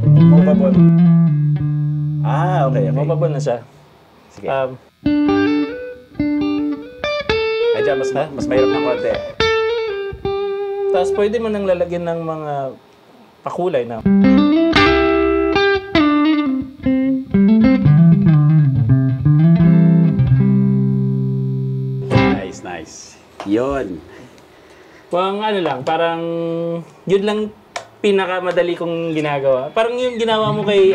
A: Movable. Okay.
B: Mababa na siya.
A: Sige. Diyan, mas mahirap ng konti.
B: Tapos pwede mo nang lalagyan ng mga pakulay na.
A: Nice. Yun.
B: Parang yun lang pinakamadali kong ginagawa. Parang yung ginawa mo kay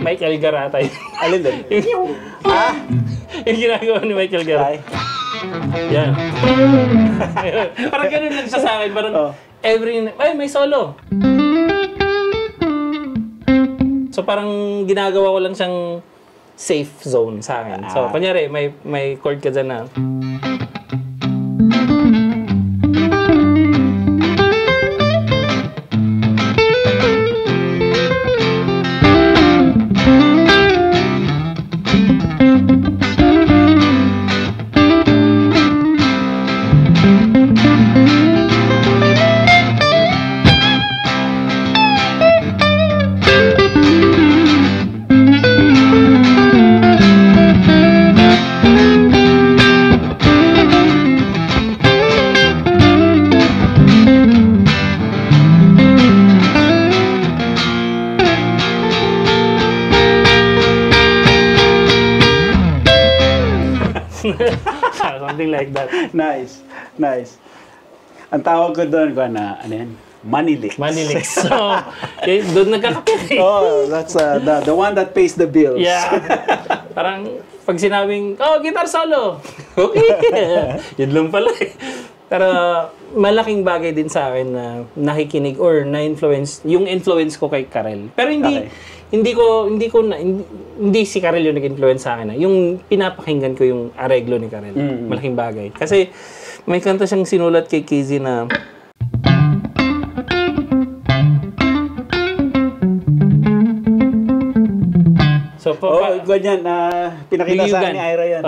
B: Michael Garata.
A: Alin din?
B: Yung ginagawa ni Michael Garata. Yan. Parang ganun lang siya sa akin. Parang may solo. So parang ginagawa ko lang siyang safe zone sa akin. So kunyari, may chord ka dyan na. Something like that.
A: Nice. Ang tawag ko doon, ano yan? Money licks.
B: Money licks. So, doon nagkakapit.
A: That's the one that pays the bills.
B: Yeah. Parang pag sinabing, guitar solo. Okay. Yun lang pala eh. Pero malaking bagay din sa akin na nakikinig or na-influence, yung influence ko kay Karel. Pero hindi si Karel yung nag-influence sa akin. Yung pinapakinggan ko yung areglo ni Karel. Malaking bagay. Kasi may kanta siyang sinulat kay KZ na
A: ganyan, pinakita sa akin ni Ira yan.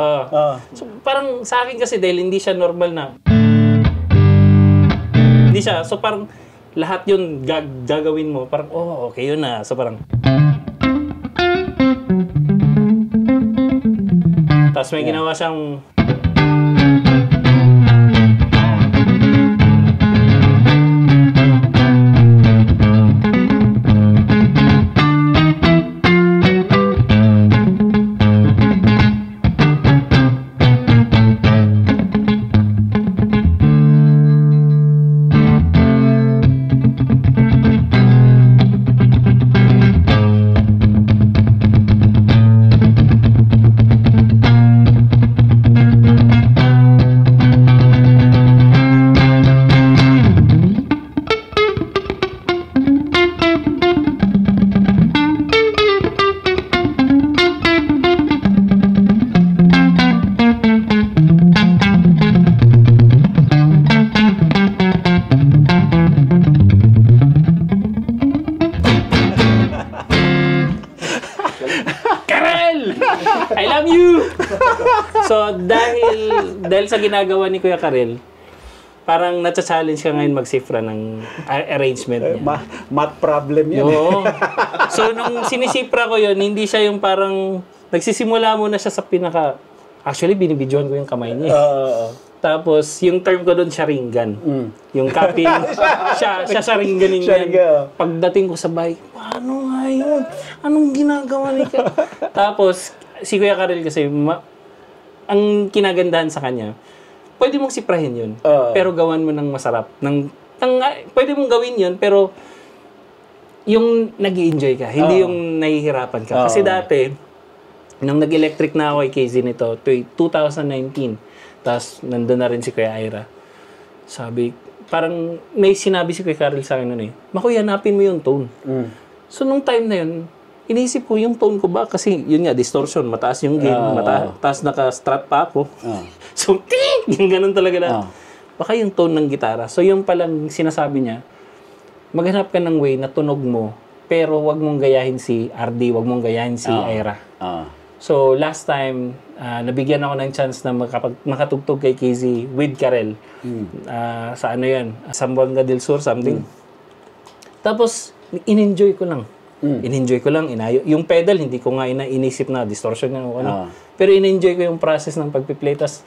B: So parang sa akin kasi dahil hindi siya normal na. Hindi siya. So parang lahat yun gagawin mo. Parang, okay yun na. So parang tapos may ginawa siyang dahil sa ginagawa ni Kuya Karel, parang na-challenge ka ngayon magsifra ng arrangement niya.
A: Math problem yun.
B: Oo. So, nung sinisipra ko yun, hindi siya yung parang, nagsisimula muna siya sa pinaka, actually, binibidyohan ko yung kamay niya. Tapos, yung term ko doon, sharingan. Yung cupping, siya sharinganin yan. Pagdating ko sa bike, paano nga yun? Anong ginagawa ni ka? Tapos, si Kuya Karel kasi, ang kinagandahan sa kanya, pwede mong siprahin yun, pero gawan mo ng masarap. Pwede mong gawin yun, pero yung nag-i-enjoy ka, hindi yung nahihirapan ka. Kasi dati, nung nag-electric na ako kay Casey nito, 2019, tapos nandun na rin si Kuya Ira. Sabi, parang may sinabi si Kuya Karel sa akin nun Makoy, hanapin mo yung tone. So, nung time na yun, iniisip ko yung tone ko ba? Kasi yun nga, distortion, mataas yung gain, mataas naka-strat pa ako. So, yung ganun talaga na. Baka yung tone ng gitara. So, yung palang sinasabi niya, maghanap ka ng way na tunog mo, pero wag mong gayahin si RD, wag mong gayahin si Ira. So, last time, nabigyan ako ng chance na makatugtog kay Casey with Karel. Sa ano yan? Zamboanga del Sur, something. Tapos, in-enjoy ko lang. In-enjoy ko lang. Yung pedal, hindi ko nga inisip na distortion niya o ano. Pero in-enjoy ko yung process ng pagpiplay. Tapos,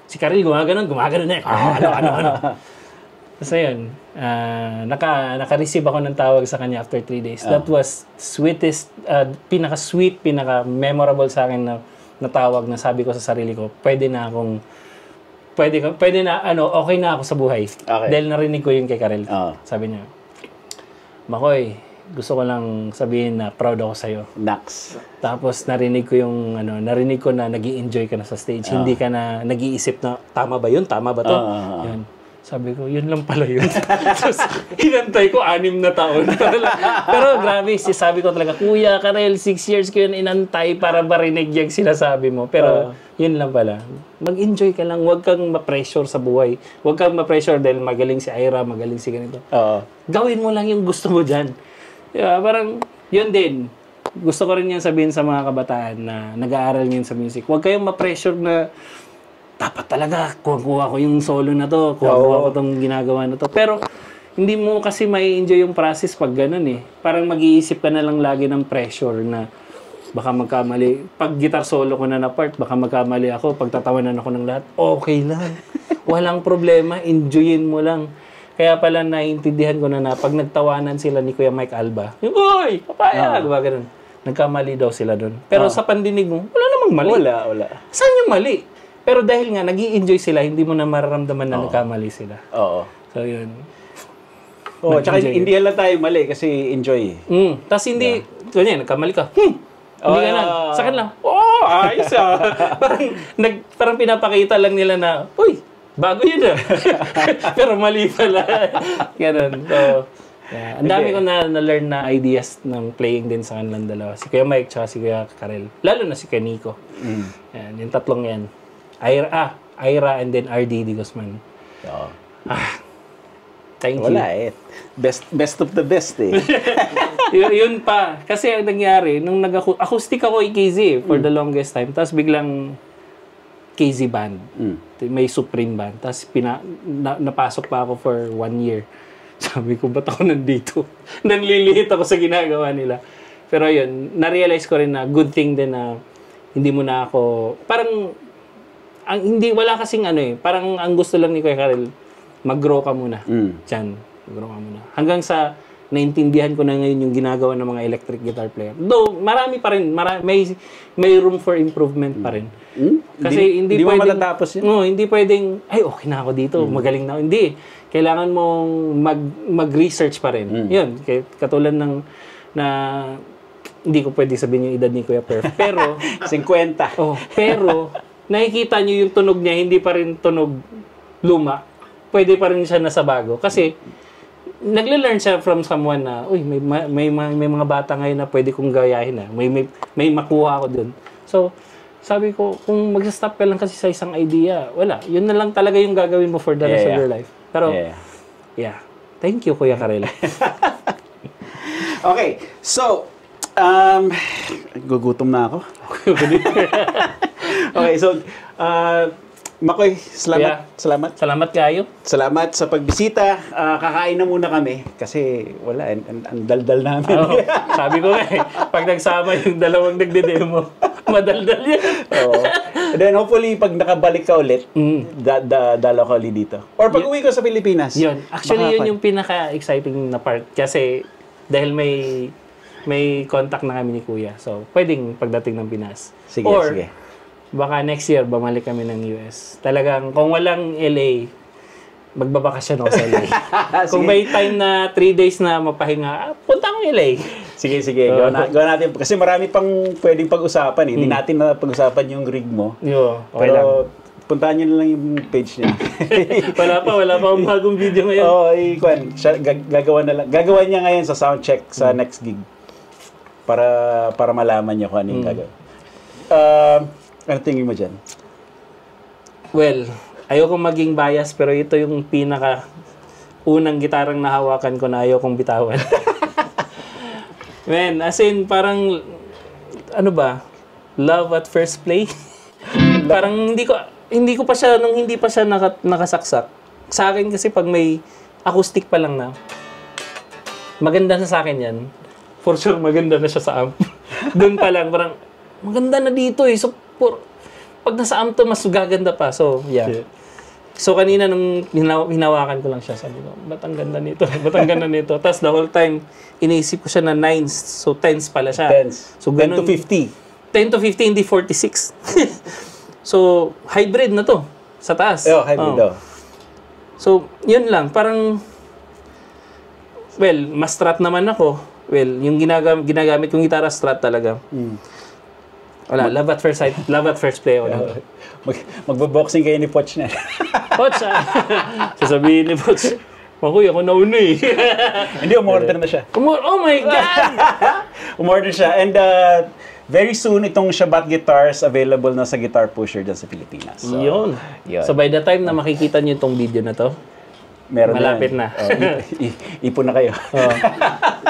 B: si Karel gumaganon na. Ano. Tapos ayun, naka-receive ako ng tawag sa kanya after 3 days. That was sweetest, pinaka-sweet, pinaka-memorable sa akin na tawag na sabi ko sa sarili ko, okay na ako sa buhay. Okay. Dahil narinig ko yung kay Karel. Sabi niya, Makoy, gusto ko lang sabihin na proud ako sa'yo.
A: Nax.
B: Tapos narinig ko na nag-i-enjoy ka na sa stage. Hindi ka na nag-iisip na, tama ba yun? Tama ba to? Yun. Sabi ko, yun lang pala yun. Tapos, hinantay ko 6 na taon. Pero grabe, sabi ko talaga, Kuya Karel, 6 years ko yun inantay para marinig yung sinasabi mo. Pero, yun lang pala. Mag-enjoy ka lang. Huwag kang ma-pressure sa buhay. Huwag kang ma-pressure dahil magaling si Ira, magaling si ganito. Gawin mo lang yung gusto mo dyan. Diba? Parang, yun din. Gusto ko rin yan sabihin sa mga kabataan na nag-aaral ngayon sa music. Huwag kayong ma-pressure na dapat talaga, kuha ko yung solo na to, kuha ko tong ginagawa na to. Pero, hindi mo kasi may enjoy yung process pag ganun Parang mag-iisip ka na lang lagi ng pressure na baka magkamali. Pag guitar solo ko na part, baka magkamali ako, pagtatawanan ako ng lahat, okay lang. Walang problema, enjoyin mo lang. Kaya pala naiintindihan ko na pag nagtawanan sila ni Kuya Mike Alba, yung, uy, papaya, ganun. Nagkamali daw sila doon. Pero sa pandinig mo, wala namang mali.
A: Wala.
B: Saan yung mali? Pero dahil nga, nag-i-enjoy sila, hindi mo na mararamdaman na nagkamali sila. So, yun.
A: Tsaka hindi lang tayo mali kasi enjoy.
B: Tapos hindi, ganyan, nagkamali ka. Hindi ka na. Sa kanila, ayos parang pinapakita lang nila na, uy, bago yun Pero mali pala. Ganun. So, ang dami ko na-learn na ideas ng playing din sa kanilang dalawa. Si Kuya Mike tsaka si Kuya Karel. Lalo na si Kuya Nico. Yan, yung tatlong yan. Ira and then RD Di Guzman. Thank you.
A: Wala best of the best
B: yun pa. Kasi ang nangyari, nung acoustic ako kay KZ for the longest time, tapos biglang KZ band. May Supreme band. Tapos napasok pa ako for 1 year. Sabi ko, ba't ako nandito? Nanlilihit ako sa ginagawa nila. Pero yun, na-realize ko rin na good thing din na hindi mo na ako, parang, wala kasing parang ang gusto lang ni Kuya Karel, mag-grow ka muna. Diyan, mag-grow ka muna. Hanggang sa naintindihan ko na ngayon yung ginagawa ng mga electric guitar player. Though, marami pa rin, may room for improvement pa rin. Kasi hindi pwedeng,
A: matatapos yun?
B: Hindi pwedeng, ay, okay na ako dito, magaling na ako. Hindi. Kailangan mong mag-research pa rin. Yun, katulad ng, hindi ko pwede sabihin yung edad ni Kuya Perf. Pero,
A: 50.
B: Pero, nakikita nyo yung tunog niya, hindi pa rin tunog luma. Pwede pa rin siya nasa bago. Kasi, nagle-learn siya from someone na, uy, may mga bata ngayon na pwede kong gayahin may makuha ako dun. So, sabi ko, kung mag-stop ka lang kasi sa isang idea, wala. Yun na lang talaga yung gagawin mo for the rest of your life. Pero, thank you, Kuya Karel.
A: Okay, so, gugutom na ako. Okay, so, Makoy, salamat. Salamat.
B: Salamat kayo.
A: Salamat sa pagbisita. Kakain na muna kami kasi wala, ang daldal namin.
B: Sabi ko pag nagsama yung dalawang nagde-demo, madaldal yan.
A: And then hopefully, pag nakabalik ka ulit, dalaw ka ulit dito. Or pag uwi ko sa Pilipinas.
B: Yun. Actually, yun yung pinaka-exciting na part. Kasi dahil may contact na kami ni Kuya. So, pwedeng pagdating ng Pinas.
A: Sige, sige.
B: Baka next year, bumalik kami ng US. Talagang, kung walang LA, magbabakasyon ako sa LA. Kung may time na 3 days na mapahinga, punta akong LA.
A: Sige. Gawa natin. Kasi marami pang pwedeng pag-usapan. Hindi natin na pag-usapan yung rig mo. Pero, puntahan nyo na lang yung page niya.
B: wala pa ang bagong video ngayon.
A: Gagawa na lang. Gagawa niya ngayon sa soundcheck sa next gig. Para malaman niya kung ano yung gagawin. Ano tingin mo dyan?
B: Well, ayoko maging bias pero ito yung unang gitarang nahawakan ko na ayokong bitawan. Man, as in parang love at first play. Parang hindi ko pa siya nung hindi pa siya nakasaksak. Sa akin kasi pag may acoustic pa lang na maganda na sa akin 'yan. For sure maganda na siya sa amp. Doon pa lang parang maganda na dito eh. So pag nasa amp to mas gaganda pa. So, yeah. So kanina nung hinawakan ko lang siya, sabi ko, ba't ang ganda nito? Ba't ang ganda nito? Tapos the whole time, iniisip ko siya na 9s. So 10s pala siya.
A: 10s.
B: So,
A: 10 to 50.
B: 10 to 50, hindi 46. So, hybrid na to. Sa taas.
A: Hybrid.
B: So, yun lang. Parang, well, mas strat naman ako. Well, yung ginagamit kong gitara, strat talaga. Wala, love at first sight, love at first play.
A: Magbo-boxing kayo ni Poch na.
B: Poch, sasabihin ni Poch, Makoy, ako nauna eh.
A: Hindi, umorder na siya.
B: Oh my God!
A: Umorder siya. And very soon, itong Shabat guitars available na sa Guitar Pusher dyan sa Pilipinas. So,
B: yun. So by the time na makikita niyo itong video na to, malapit na.
A: Ipon na kayo.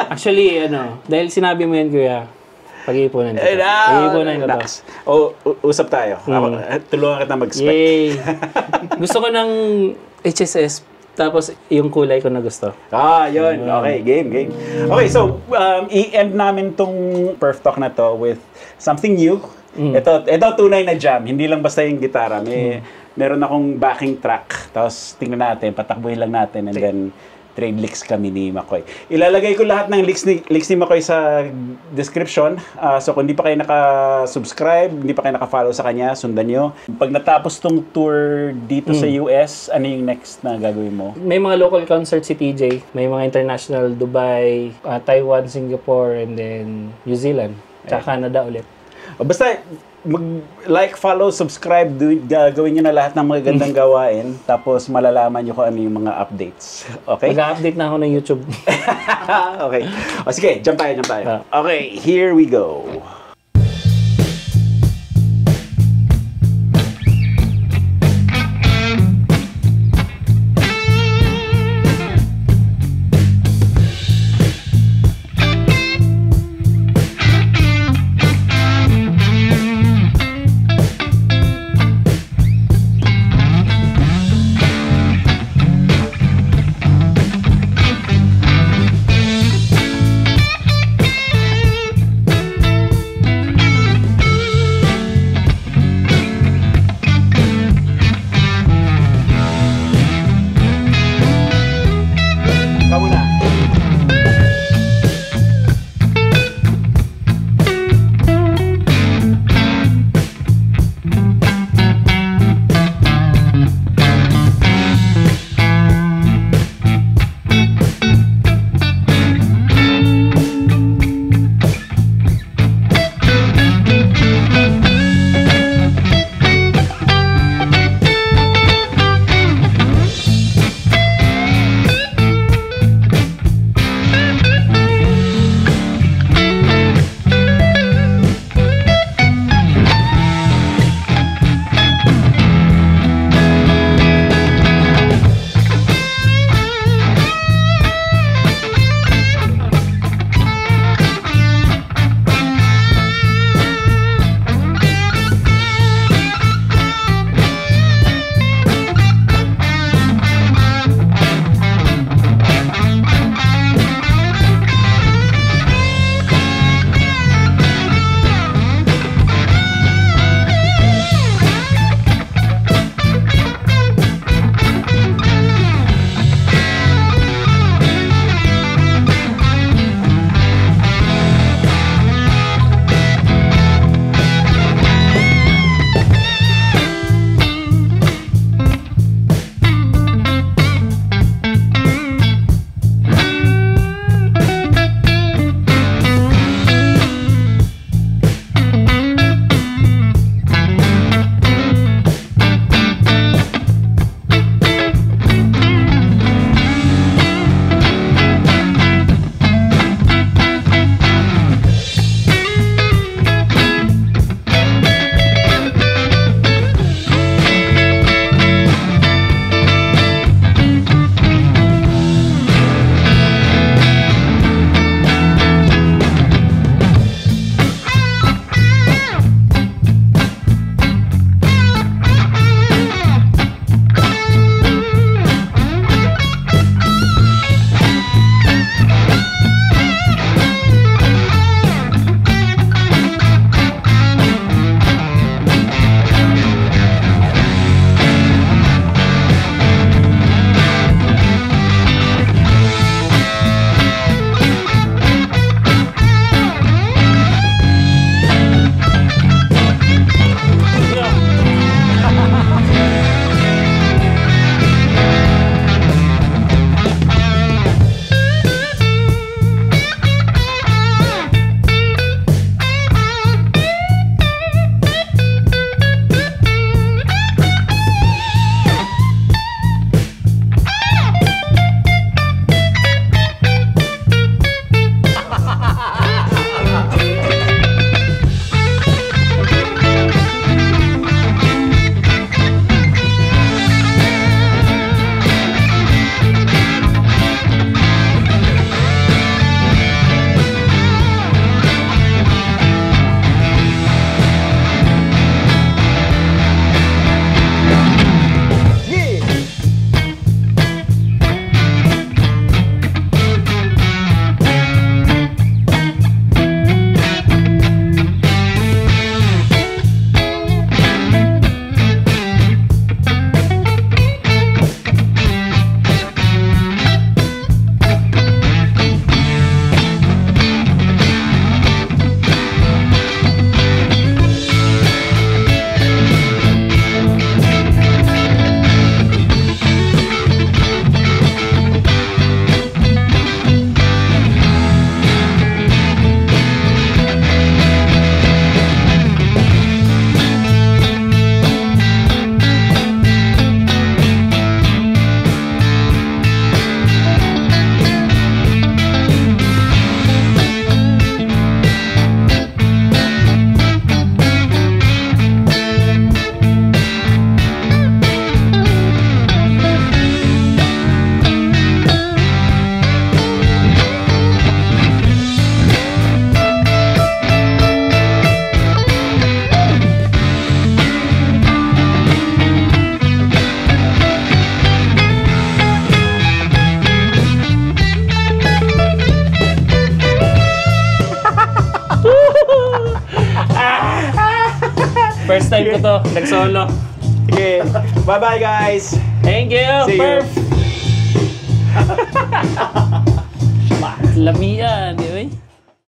B: Actually, dahil sinabi mo yan, Kuya, pag-iipunan ko. Pag-iipunan ko to.
A: Usap tayo. Tulungan kita mag-spec.
B: Yay! Gusto ko ng HSS, tapos yung kulay ko na gusto.
A: Yun. Okay, game. Okay, so, i-end namin tong Perf Talk na to with something new. Ito tunay na jam. Hindi lang basta yung gitara. Meron akong backing track. Tapos, tingnan natin, patakbuhin lang natin, and then, trade licks kami ni Makoy. Ilalagay ko lahat ng links ni Makoy sa description. So kung hindi pa kayo naka-subscribe, hindi pa kayo naka-follow sa kanya, sundan nyo. Pag natapos tong tour dito sa US, ano yung next na gagawin mo?
B: May mga local concerts si TJ. May mga international, Dubai, Taiwan, Singapore, and then New Zealand. Tsaka Canada ulit.
A: Basta mag-like, follow, subscribe, gawin nyo na lahat ng mga gandang gawain, tapos malalaman nyo kung ano yung mga updates. Okay?
B: Mag-update na ako ng YouTube.
A: Okay. Sige, jump tayo. Okay, here we go.
B: First time ko to, nag-solo.
A: Okay. Bye-bye, guys.
B: Thank you.
A: See you.
B: Lamian, di ba?